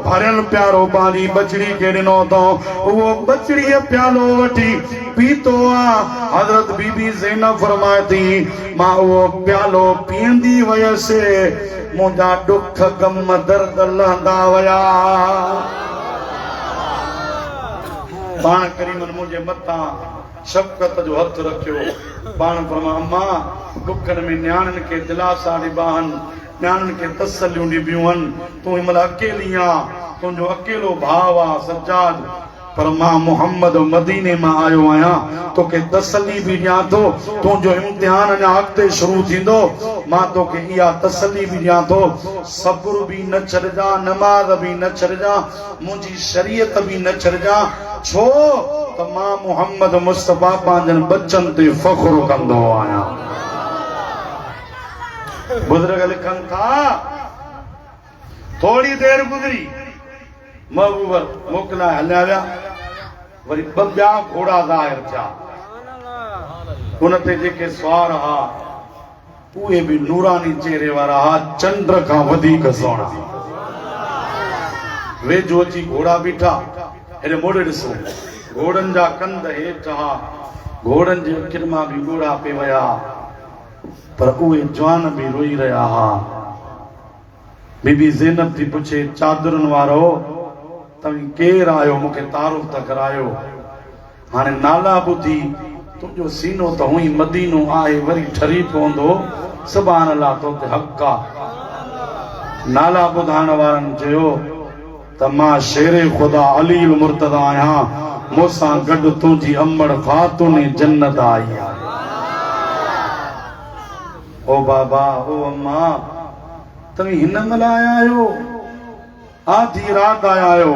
[SPEAKER 1] भरियल प्यारो पंहिंजी बचड़ी खे ॾिनो अथऊं उहो बचड़ीअ प्यालो वठी पीतो आहे हज़रत बीबी ज़ैनब फरमाए थी मां उहो प्यालो पीअंदी वयसि मुंहिंजा ॾुख गम दर्द लहंदा विया पाण करीमन मुंहिंजे मथां शफ़क़त जो हथ रखियो पाण फरमा अम्मा ॾुखनि में न्याणियुनि खे दिलासा ॾिबा आहिनि न्याणियुनि खे तसलियूं ॾिबियूं आहिनि तूं हिन महिल अकेली आहे तुंहिंजो अकेलो भाउ आहे सज्जाद पर मां मोहम्मद मदीने मां आयो आहियां तोखे तसली बि ॾियां थो तुंहिंजो इम्तिहान अञा अॻिते शुरू थींदो मां तोखे इहा तसली बि ॾियां थो सब्र बि न छॾिजां नमाज़ बि न छॾिजां मुंहिंजी शरीयत बि न छॾिजां छो त मां मोहम्मद मुस्तफा पंहिंजनि बच्चनि ते फ़ख्रु कंदो आहियां बुज़ुर्ग लिखनि था थोड़ी देर गुज़री महबूब मोकिलाए हलिया विया वरी ॿ ॿिया घोड़ा ज़ाहिर थिया उन ते जेके सवार हा उहे बि नूरानी चेहरे वारा हा चंड खां वधीक सुहिणा वेझो अची घोड़ा बीठा हेॾे मोड़े ॾिसो घोड़नि जा कंध हेठि हा घोड़नि जे अखियुनि मां बि ॻोढ़ा पे विया पर उहे जवान बि रोई रहिया हा बीबी ज़ैनब थी पुछे चादरुनि वारो तव्हीं केरु आहियो मूंखे तारुफ़ त करायो हाणे नाला ॿुधी तुंहिंजो सीनो त हुई मदीनो आहे वरी ठरी पवंदो सुभान अल्लाह तो ते हक़ आहे नाला ॿुधाइण वारनि चयो त मां शेरे ख़ुदा अली मुर्तज़ा आहियां मूंसां गॾु तुंहिंजी अमड़ ख़ातून जन्नत आई आहे ओ बाबा ओ अम्मा तव्हीं हिन महिल आया आहियो आधी रात आया आहियो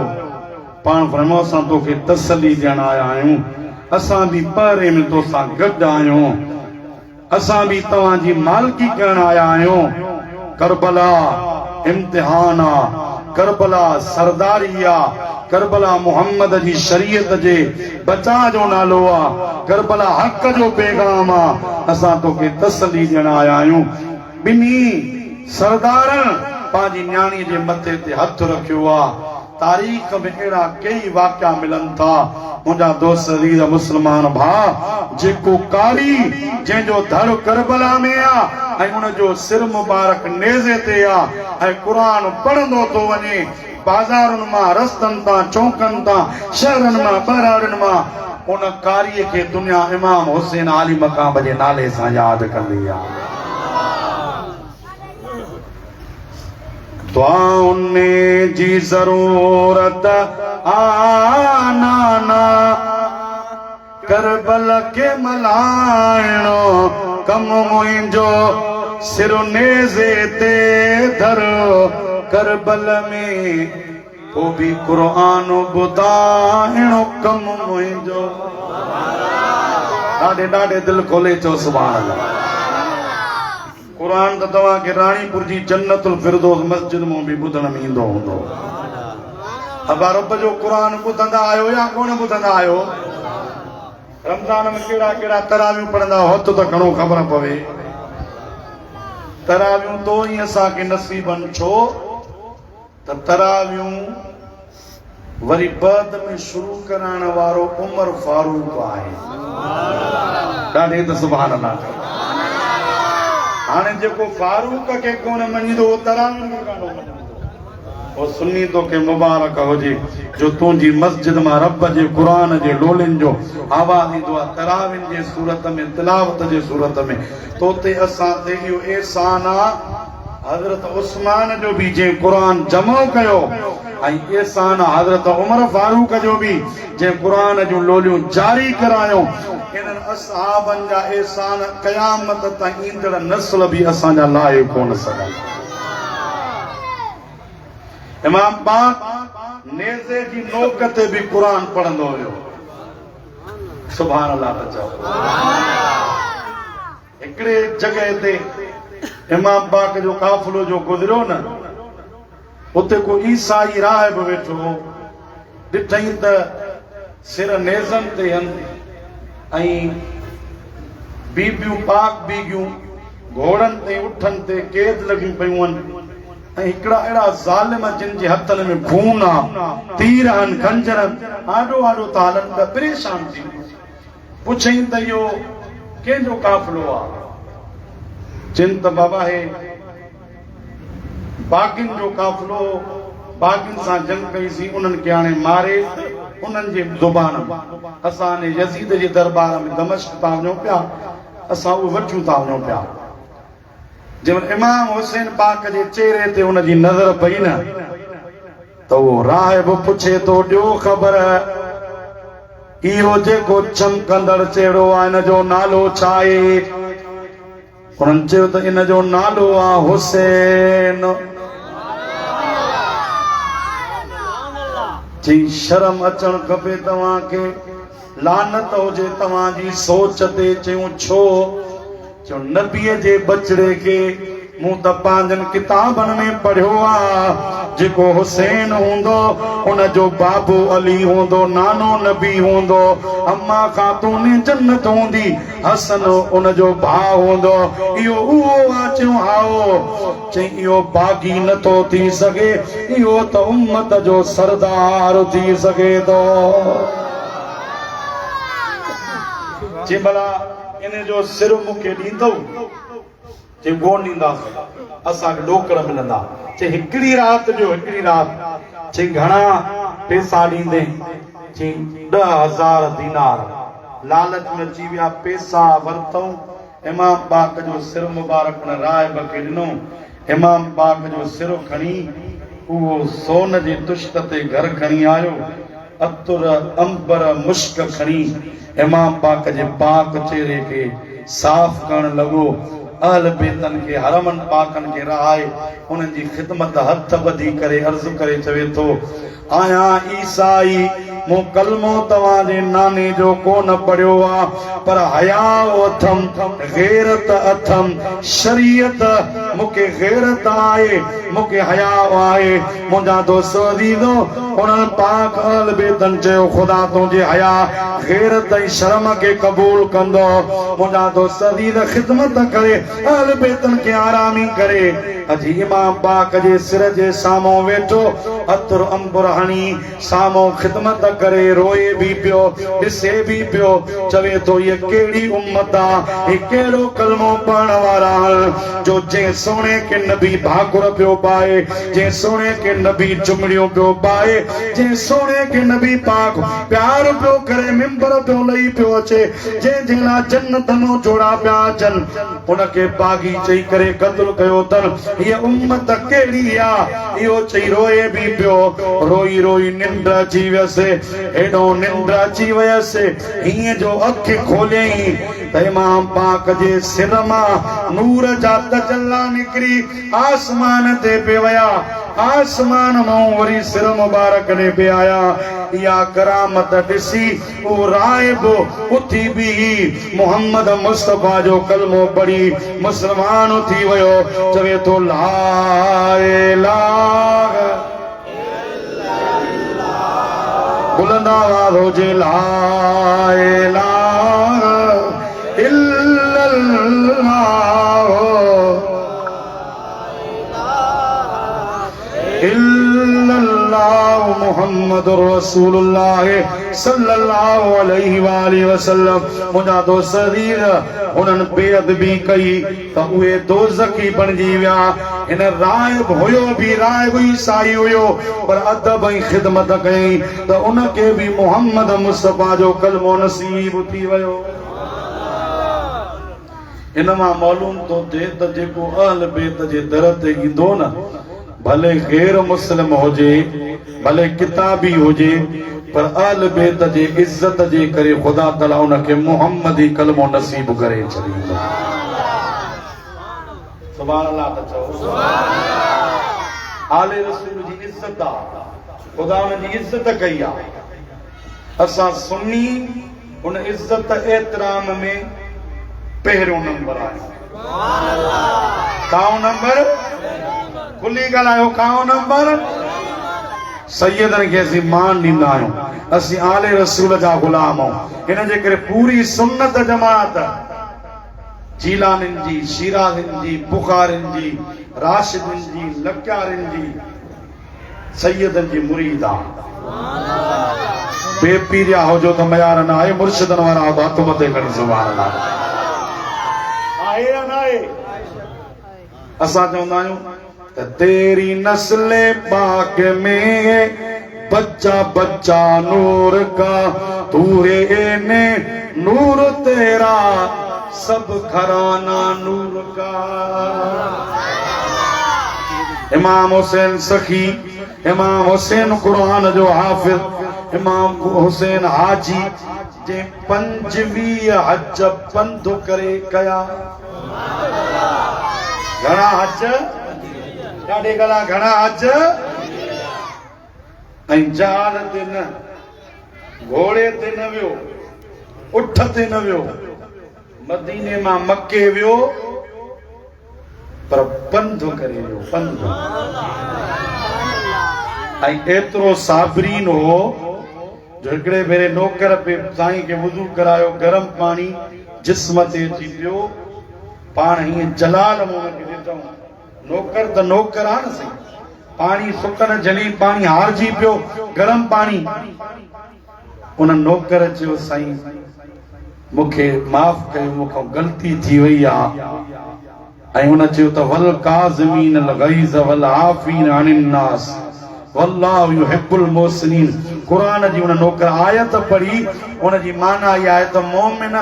[SPEAKER 1] पाण फरमायो असां तोखे तसली ॾियण आया आहियूं असां बि पहिरे में तोसां गॾु आहियूं असां बि तव्हांजी मालिकी करण आया आहियूं करबला इम्तिहान आहे करबला सरदारी आहे करबला मोहम्मद जी शरीयत जे बचा जो नालो आहे करबला हक़ जो पैगाम आहे असां तोखे तसली ॾियण आया आहियूं ॿिन्ही सरदारनि पंहिंजी न्याणीअ जे मथे ते हथ रखियो आहे तारीख़ में अहिड़ा कई वाक़िया मिलनि था मुंहिंजा दोस्त अज़ीज़ मुस्लमान भाउ जेको कारी जंहिंजो धड़ करबला में आहे ऐं उनजो सिर मुबारक नेज़े ते आहे ऐं क़ुरान पढ़ंदो थो वञे बाज़ारुनि मां रस्तनि तां चौकनि तां शहरनि मां बहिराड़ियुनि मां उन कारीअ खे दुनिया इमाम हुसैन आली मक़ाम जे नाले सां यादि कंदी आहे दुआउन जी ज़रूरत आना ना करबल के मलाइणो कम मुंहिंजो सिर नेज़े ते धरो करबल में पोइ बि क़ुरान ॿुधाइणो कम मुंहिंजो ॾाढे ॾाढे दिलि खोले चओ सुभाणे अल्लाह क़ुरान त तव्हांखे राणीपुर जी जन्नतुल फिरदौस मस्जिद मां बि ॿुधण में ईंदो हूंदो अबा रब जो क़ुरान ॿुधंदा आहियो या कोन ॿुधंदा आहियो रमज़ान में कहिड़ा कहिड़ा तरावियूं पढ़ंदा हो त घणो ख़बर पवे तरावियूं तो ई असांखे नसीबनि छो त तरावियूं वरी बाद में शुरू कराइण वारो उमर फारूक आहे ॾाढे त सुभान अल्लाह हाणे जेको फारूक खे कोन मञींदो उहो तरावियुनि खे कान मञींदो ओ सुन्नी तोखे मुबारक हुजे जो तुंहिंजी मस्जिद मां रब जे क़ुरान जे लोलिन जो आवाज़ ईंदो आहे तरावियुनि जे सूरत में तिलावत जे सूरत में तो ते असां ते इहो एहसान आहे हज़रत उस्मान जो बि जंहिं क़ुरान जमो कयो ऐं एहसान आहे हज़रत उमर फारूक जो बि जंहिं क़ुरान जूं लोलियूं जारी करायो इन्हनि असहाबनि जा एहसान क़यामत ताईं ईंदड़ नस्ल बि असांजा लाहे कोन सघनि इमाम पाक नेज़े जी नोक ते बि क़ुरान पढ़ंदो हुयो सुभान अल्लाह था चओ। हिकिड़े जगह ते इमाम पाक जो काफ़िलो जो गुज़रियो न, उते को ईसाई राहिब वेठो हो। ॾिठई त सिर नेज़नि ते आहिनि ऐं बीबियूं पाक बीबियूं घोड़नि ते उठनि ते क़ैद लॻियूं पियूं आहिनि ऐं हिकिड़ा अहिड़ा ज़ालिम जिन जे हथनि में खून आहे, तीर आहिनि, खंजर आॾो आॾो था हलनि पिया, परेशान थी पुछई त इहो कंहिंजो काफ़िलो आहे? चइनि त बाबा हे बाग़ियुनि जो काफ़िलो, बाग़ियुनि सां जंग कईसीं, उन्हनि खे हाणे मारे उन्हनि जे ज़ुबान असां हाणे यज़ीद जे दरबार में दमिश्क था वञूं पिया, असां उहे वठूं था वञूं पिया। जंहिंमहिल इमाम हुसैन पाक जे चेहरे ते उनजी नज़र पई न, त उहो राहिब पुछे थो, ॾियो ख़बर इहो जेको चमकंदड़ चेहरो आहे इन जो नालो छा आहे? उन्हनि चयो त इन जो नालो आहे हुसैन। जी शर्म अचणु खपे तव्हांखे, लानत हुजे तव्हांजी सोच ते। चयूं छो? चयो नबीअ जे बचड़े खे मूं त पंहिंजनि किताबनि में पढ़ियो आहे, जेको हुसैन हूंदो उनजो बाबू अली हूंदो, नानो नबी हूंदो, अम्मा ख़ातून जन्नत हूंदी, हसन उनजो भाउ हूंदो। इहो उहो आहे। चयूं हाओ। चई इहो बाग़ी नथो थी सघे, इहो त उम्मत जो सरदार थी सघे थो। जे भला इन जो सिर मूंखे ॾींदो, जे कोन ॾींदासीं असांखे ॾोकड़ मिलंदा। चई हिकिड़ी राति जो, हिकिड़ी राति। चई घणा पैसा ॾींदे? चई 10,000 दीनार। लालच में अची विया, पैसा वरितऊं। इमाम पाक जो सिर मुबारक उन राहिब खे ॾिनो। इमाम पाक जो सिर खणी उहो सोन जी तुश्त ते घर खणी आयो, अतुर अंबर मुश्क खणी इमाम पाक जे पाक चेहरे खे साफ़ करण लॻो। अहल बेतन खे, हरमन पाकन खे रहाए उन्हनि जी ख़िदमत हथ ॿधी करे अर्ज़ करे चवे थो, आहियां ईसाई, मूं कलमो तव्हांजे नाने जो कोन पढ़ियो आहे, पर हया अथम, गैरत अथम, शरीयत मूंखे गैरत आहे, मूंखे हया आहे। मुंहिंजा दोस्त अज़ीज़ो, उन्हनि पाक अहल बेतन चयो, ख़ुदा तुंहिंजे हया गैरत ऐं शर्म खे क़बूल कंदो। मुंहिंजा दोस्त अज़ीज़ ख़िदमत करे अहल बेतन खे आरामी करे अजी इमाम पाक जे सिर जे साम्हूं वेठो, अतुर अंबर हणी साम्हूं ख़िदमत करे रोए भी पियो, ॾिसे भी पियो। चवे थो ये कहिड़ी उम्मत आहे, ये कहिड़ो कलमो पढ़ण वारा जो जंहिं सोने के नबी भाकुर पियो पाए, जंहिं सोने के नबी चुमड़ियूं पियो पाए, जंहिं सोने के नबी पाक प्यार पियो करे, मिंबर पियो लही पियो अचे, जंहिं लाइ जन्नत मां जोड़ा पिया अचनि, उनखे बाग़ी चई करे क़त्ल कयो अथनि। हीअ उम्मत कहिड़ी आहे? इहो चई रोए भी पियो। रोई रोई निंड अची वियसि, हेॾो निंड अची वयसि, हीअं जो अखि खोलियईं त इमाम पाक जे सिर मां नूर जा तजल्ला निकिरी आसमान ते पे विया, आसमान मां वरी सिर मुबारक ने पे आया। इहा करामत ॾिसी उहो राहिब उथी भी मोहम्मद मुस्तफ़ा जो कलमो पढ़ी मुसलमान थी वियो। चवे थो ला इलाहा इल्लल्लाह, बुलंद आवाज़ हुजे, ला इलाहा इल्लल्लाह, मुहम्मदुर रसूलुल्लाह सल्लल्लाहु अलैहि वसल्लम। मुंहिंजा दोस्त अज़ीज़, उन्हनि बेअदबी कई त उहे दोज़खी बणिजी विया। हिन राहिब हुयो भी, राहिब ईसाई हुयो, पर अदब ऐं ख़िदमत कई त उनखे भी मोहम्मद मुस्तफ़ा जो कलमो नसीब थी वियो। इन मां मालूम थो थिए त जेको अहल बेत जे दर ते ईंदो न, भले गैर मुस्लिम हुजे, भले किताबी हुजे, पर अहल बेत जे इज्जत जे करे ख़ुदा ताला उनखे मुहम्मदी कलमो नसीब करे छॾींदो। सुभान अल्लाह त चओ। आले रसूल जी इज्जत आहे, ख़ुदा उन जी इज्जत कई आहे। असां सुन्नी उन इज्जत एतराम में पहिरियों नंबर आयो काओ नंबर खुली ॻाल्हायो काओ नंबर सैयदनि खे असीं मान ॾींदा आहियूं असीं आले रसूल जा ग़ुलाम आहियूं इन जे करे पूरी सुन्नत जमात जीलानिन जी शिराज़िन जी बुखारिन जी राशिदिन जी लक्यारिन जी सैयदनि जी मुरीद आहे बेपीरिया हुजो त मयार न आहे मुर्शिदनि वारा हो त हथ मथे खणी सुभाणे अल्लाह आहे या न आहे असां चवंदा आहियूं त तेरी नस्ल पाक में बच्चा बच्चा नूर का तू है ने नूर तेरा सब घराना नूर का इमाम हुसैन सखी इमाम हुसैन कुरान जो हाफिज इमाम हुसैन हाजी जे 25 हज पंध करे कया घणा हज ॾाढे गला घणा हज ऐं जहाज ते न घोड़े ते न वियो उठ ते न वियो मदीने मां मके वियो पर पंध करे वियो पंध ऐं एतिरो साबरीन हो जो हिकिड़े भेरे नौकर पे साईं खे वुज़ू करायो गरम पाणी जिस्म ते अची पियो पाण हीअं जलाल मूं खे ॾिठऊं नौकर त नौकर आहे न सही पाणी सुकण जली पाणी हारजी पियो गरम पाणी उन नौकर चयो साईं मूंखे माफ़ कयो मूंखां ग़लती थी वई आहे ऐं हुन चयो त वल काज़िमीन अल ग़ैज़ वल आफ़ीन अनिन नास वल्लाहु युहिब्बुल मुहसिनीन कुरान जी उन नौकर आयत पढ़ी उन जी माना इहा आहे त मोमिन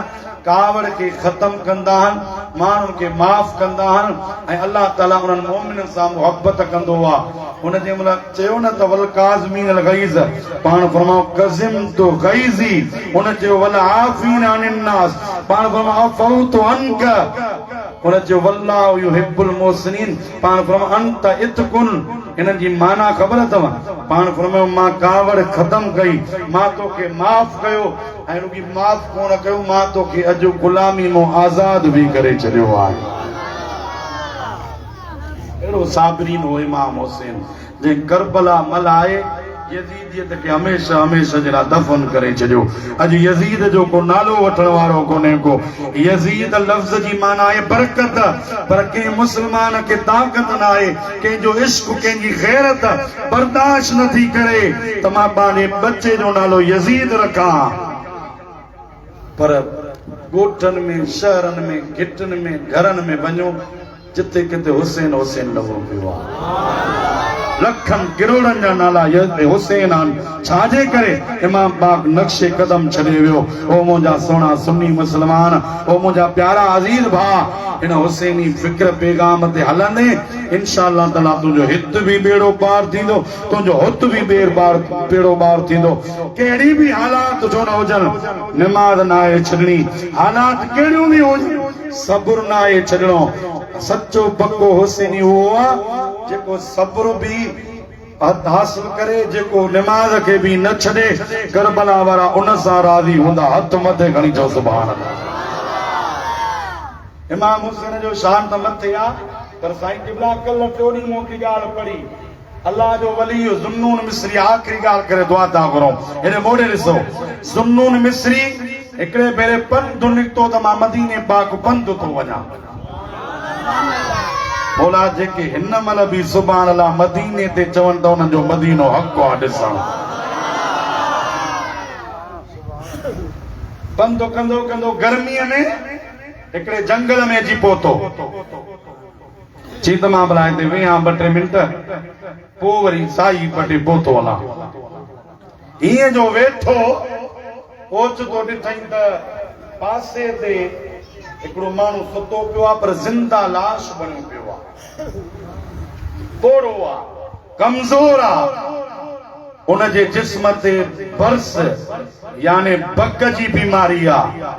[SPEAKER 1] कावड़ के खत्म कंदा आहिनि माण्हुनि खे माफ़ कंदा आहिनि ऐं अल्लाह ताला उन्हनि मोमिननि सां मुहबत कंदो आहे हुन जे महिल चयो न त वल काज़मीन अल ग़ैज़ पाण फरमाओ कज़िम तो ग़ैज़ी हुन चयो वल आफ़ीन अनिन नास पाण फरमाओ फ़ौतु अन्क हुन चयो वल्लाहु युहिब्बुल मुहसिनीन पाण फरमाओ अंत इत्कुन इन्हनि जी माना ख़बर अथव पाण फरमायो मां कावड़ ख़त्म कई मां तोखे माफ़ कयो ऐं रुॻी माफ़ कोन कयो मां तोखे अॼु ग़ुलामी मां आज़ाद बि करे छॾियो आहे अहिड़ो साबरीन हो इमाम हुसैन जंहिं करबला मल आहे यज़ीदियत खे हमेशह हमेशह जे लाइ दफ़न करे छॾियो अॼु यज़ीद जो को नालो वठण वारो कोन्हे को यज़ीद लफ़्ज़ जी माना आहे बरकत पर कंहिं मुस्लमान खे ताक़त न आहे कंहिंजो इश्क कंहिंजी गैरत बर्दाश्त नथी करे त मां पंहिंजे बच्चे जो नालो यज़ीद रखां पर ॻोठनि में शहरनि में घिटनि में घरनि में वञो जिते किथे हुसैन हुसैन लॻो पियो आहे लखन करोड़नि जा नाला हुसैन आहिनि छाजे करे इमाम पाक नक्शे कदम छॾे वियो ओ मुंहिंजा सुहिणा सुन्नी मुस्लमान ओ मुंहिंजा प्यारा अज़ीज़ भाउ इन हुसैनी फ़िक्र पैगाम ते हलंदे इंशाअल्लाह ताला तुंहिंजो हित बि बेड़ो पार थींदो तुंहिंजो हुत बि बेड़ो पार थींदो कहिड़ी बि हालात छो न हुजनि निमाज़ न आहे छॾणी हालात कहिड़ियूं बि हुजनि सब्र न आहे छॾणो सचो पक्को हुसैनी उहो आहे जेको सब्र भी हासिल करे जेको निमाज़ के भी न छड़े करबला वारा उन सां राज़ी हुंदा हथ मथे खणी चओ सुभान अल्लाह इमाम हुसैन जो शान त मथे आ पर साईं क़िबला कल टोड़ी मोटी ॻाल्हि पढ़ी अल्लाह जो वली ज़ुन्नून मिस्री आखिरी ॻाल्हि करे दुआ था करूं हेॾे मोड़े ॾिसो ज़ुन्नून मिस्री हिकिड़े भेरे पंधु निकितो त मां मदीने पाक पंधु थो वञा मौला जेके हिन महिल बि सुभान अल्लाह मदीने ते चवनि था उन्हनि जो मदीनो हक़ आहे ॾिसण पंधु कंदो कंदो गर्मीअ में हिकिड़े जंगल में अची पहुतो चीत मां भला हिते वेहा 2-3 मिंट पोइ वरी साई पटे पहुतो हलां हीअं जो वेठो ओचितो ॾिठई त पासे ते हिकिड़ो माण्हू सुतो पियो आहे पर ज़िंदा लाश बणियो पियो आहे पोड़ो आहे कमज़ोर आहे उनजे जिस्म ते बर्स यानी बक जी बीमारी आहे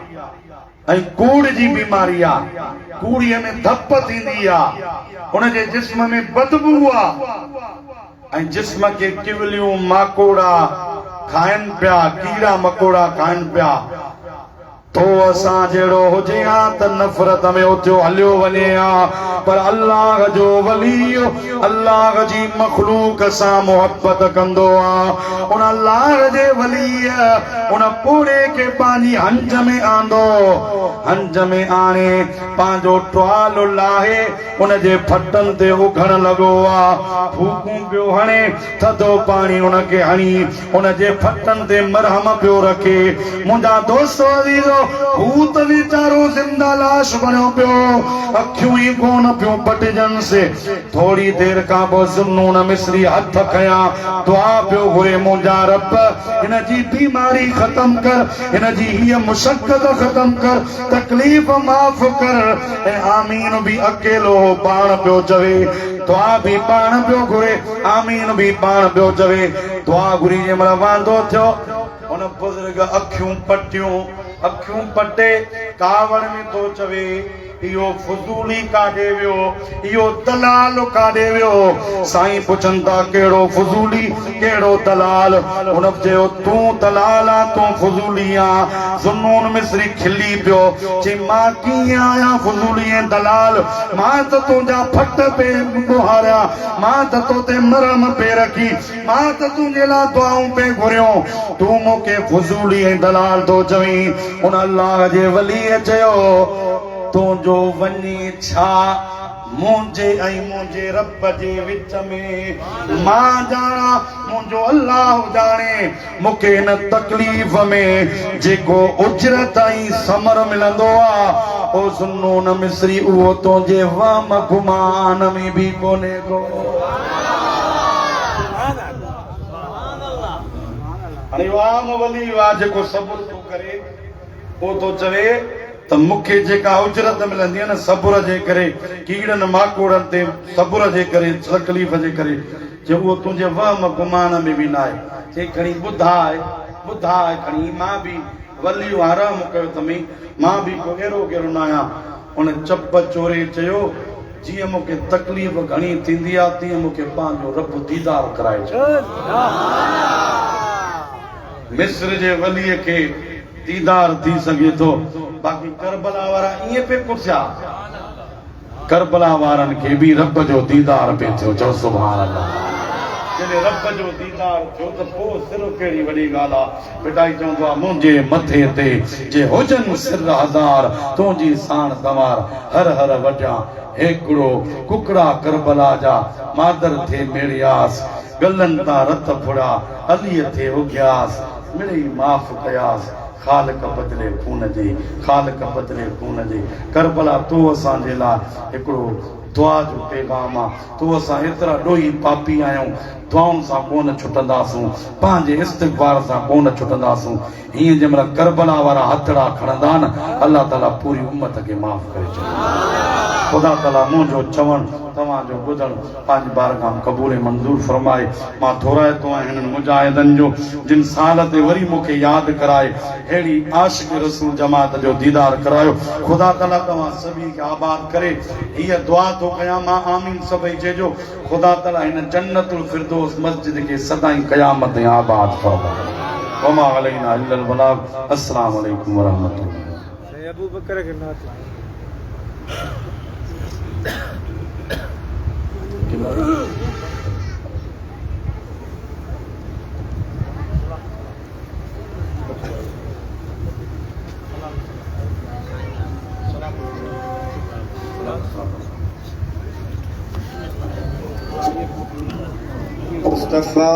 [SPEAKER 1] ऐं कूड़ जी बीमारी आहे कूड़ीअ में धप थींदी आहे उनजे जिस्म में बदबू आहे ऐं जिस्म के किवलियूं माकोड़ा खाइनि पिया कीड़ा मकोड़ा खाइनि पिया तो असां जहिड़ो हुजे हा त नफ़रत में उथियो हलियो वञे हा, पर अल्लाह जो वली अल्लाह जी मखलूक सां मोहब्बत कंदो आ। उन अल्लाह जे वली उन पूरे खे पंहिंजी हंज में आंदो, हंज में आणे पंहिंजो टुवाल लाहे उन जे फटनि ते उघण लॻो आ। फूकूं पियो हणे, थधो पाणी उनखे हणी उन जे फटनि ते मरहम पियो रखे। मुंहिंजा दोस्त अज़ीज़ो, हू त वीचारो ज़िंदा लाश बणियो पियो, अखियूं ई कोन पियो पटिजनि से। थोड़ी देर खां पोइ ज़ुन्नून मिस्री हथ खया, दुआ पियो घुरे, मुंहिंजा रब हिन जी बीमारी ख़तम कर, हिन जी हीअ मुशक्क़त ख़तम कर, तकलीफ़ माफ़ कर। ऐं आमीन भी अकेलो पाण पियो चवे, दुआ भी पाण पियो घुरे, आमीन भी पाण पियो चवे। दुआ घुरी जंहिं महिल वांदो थियो, उन बुज़ुर्ग अखियूं पटियूं, अखियूं पटे कावड़ में तो चवे, इहो फुज़ूली काॾे वियो, इहो दलाल काॾे वियो। साईं पुछनि था कहिड़ो फुज़ूली कहिड़ो दलाल? हुन चयो तूं दलाल आ, तूं फुज़ूली आ। ज़ुन्नून मिस्री खिली पियो, चई मां कीअं आहियां फुज़ूली ऐं दलाल? मां त तुंहिंजा फट पे बुहारिया, मां त तो ते मरहम पे रखी, मां त तुंहिंजे लाइ दुआऊं पे घुरियो, तूं मूंखे फुज़ूली ऐं दलाल थो चवीं। उन अल्लाह जे वलीअ चयो तुंहिंजो वञे छा मुंहिंजे ऐं मुंहिंजे रब जे विच में? मां ॼाणा, मुंहिंजो अल्लाह ॼाणे, मूंखे हिन तकलीफ़ में जेको उजरत ऐं समर मिलंदो आ, ओ ज़ुन्नून मिस्री उहो तुंहिंजे वहम गुमान में बि कोन्हे को। हाणे वाम वली वा जेको सबुर थो करे, उहो तो चवे त मूंखे जेका उजरत मिलंदी आहे न सबुर जे करे, कीड़नि माकोड़नि ते सबुर जे करे, तकलीफ़ जे करे, जे उहो तुंहिंजे वहम गुमान में बि न आहे। जे खणी ॿुधा आहे खणी, मां बि वलियूं आराम कयो तमी, मां बि को अहिड़ो कहिड़ो न आहियां। उन चप चोरे चयो जीअं मूंखे तकलीफ़ घणी थींदी आहे तीअं मूंखे पंहिंजो रब दीदार कराए छॾियो। मिस्र जे वलीअ खे दीदार थी सघे थो, बाक़ी करबला वारा ईअं पे पुछिया, करबला वारनि खे बि रब जो दीदार पे थियो। चओ सुभान अल्लाह। जॾहिं रब जो दीदार थियो त पोइ सिर्फ़ कहिड़ी वॾी ॻाल्हि आहे। पिटाई चवंदो आहे मुंहिंजे मथे ते जे हुजनि सिर हज़ार, तुंहिंजी साण सवार हर हर वॼां। हिकिड़ो कुकड़ा करबला जा मादर थे मेड़ियास, गलनि तां रत फुड़ा अलीअ थे उगियास, मिड़ी माफ़ कयास, खालक बदिले खून जे, खालक बदिले खून जे। करबला तो असांजे लाइ हिकिड़ो दुआ जो पैगाम आहे। तो असां एतिरा ॾोही पापी आहियूं, दुआउनि सां कोन छुटंदासूं, पंहिंजे इस्तिग़फ़ार सां कोन छुटंदासूं। हीअं जंहिं महिल करबला वारा हथड़ा खणंदा न, अल्लाह ताला पूरी उम्मत खे माफ़ करे छॾींदा। ख़ुदा ताला मुंहिंजो चवणु तव्हांजो ॿुधणु पंहिंजी बारगाह में क़बूल मंज़ूर फरमाए। मां थोराइतो आहियां हिननि मुजाहिदनि जो जिन साल ते वरी मूंखे यादि कराए अहिड़ी आशिक़ रसूल जमात जो दीदार करायो। ख़ुदा ताला तव्हां सभी खे आबाद करे। हीअ दुआ थो कयां मां, आमीन सभई चइजो। ख़ुदा ताला हिन जन्नतुल फिरदौस मस्जिद खे सदाईं क़यामत ताईं आबाद फरमाए। वमा अलैना इल्लल बलाग। अस्सलाम वालेकुम व रहमतुल्लाह।
[SPEAKER 2] अबू बकर के नाथ
[SPEAKER 3] मुस्तफा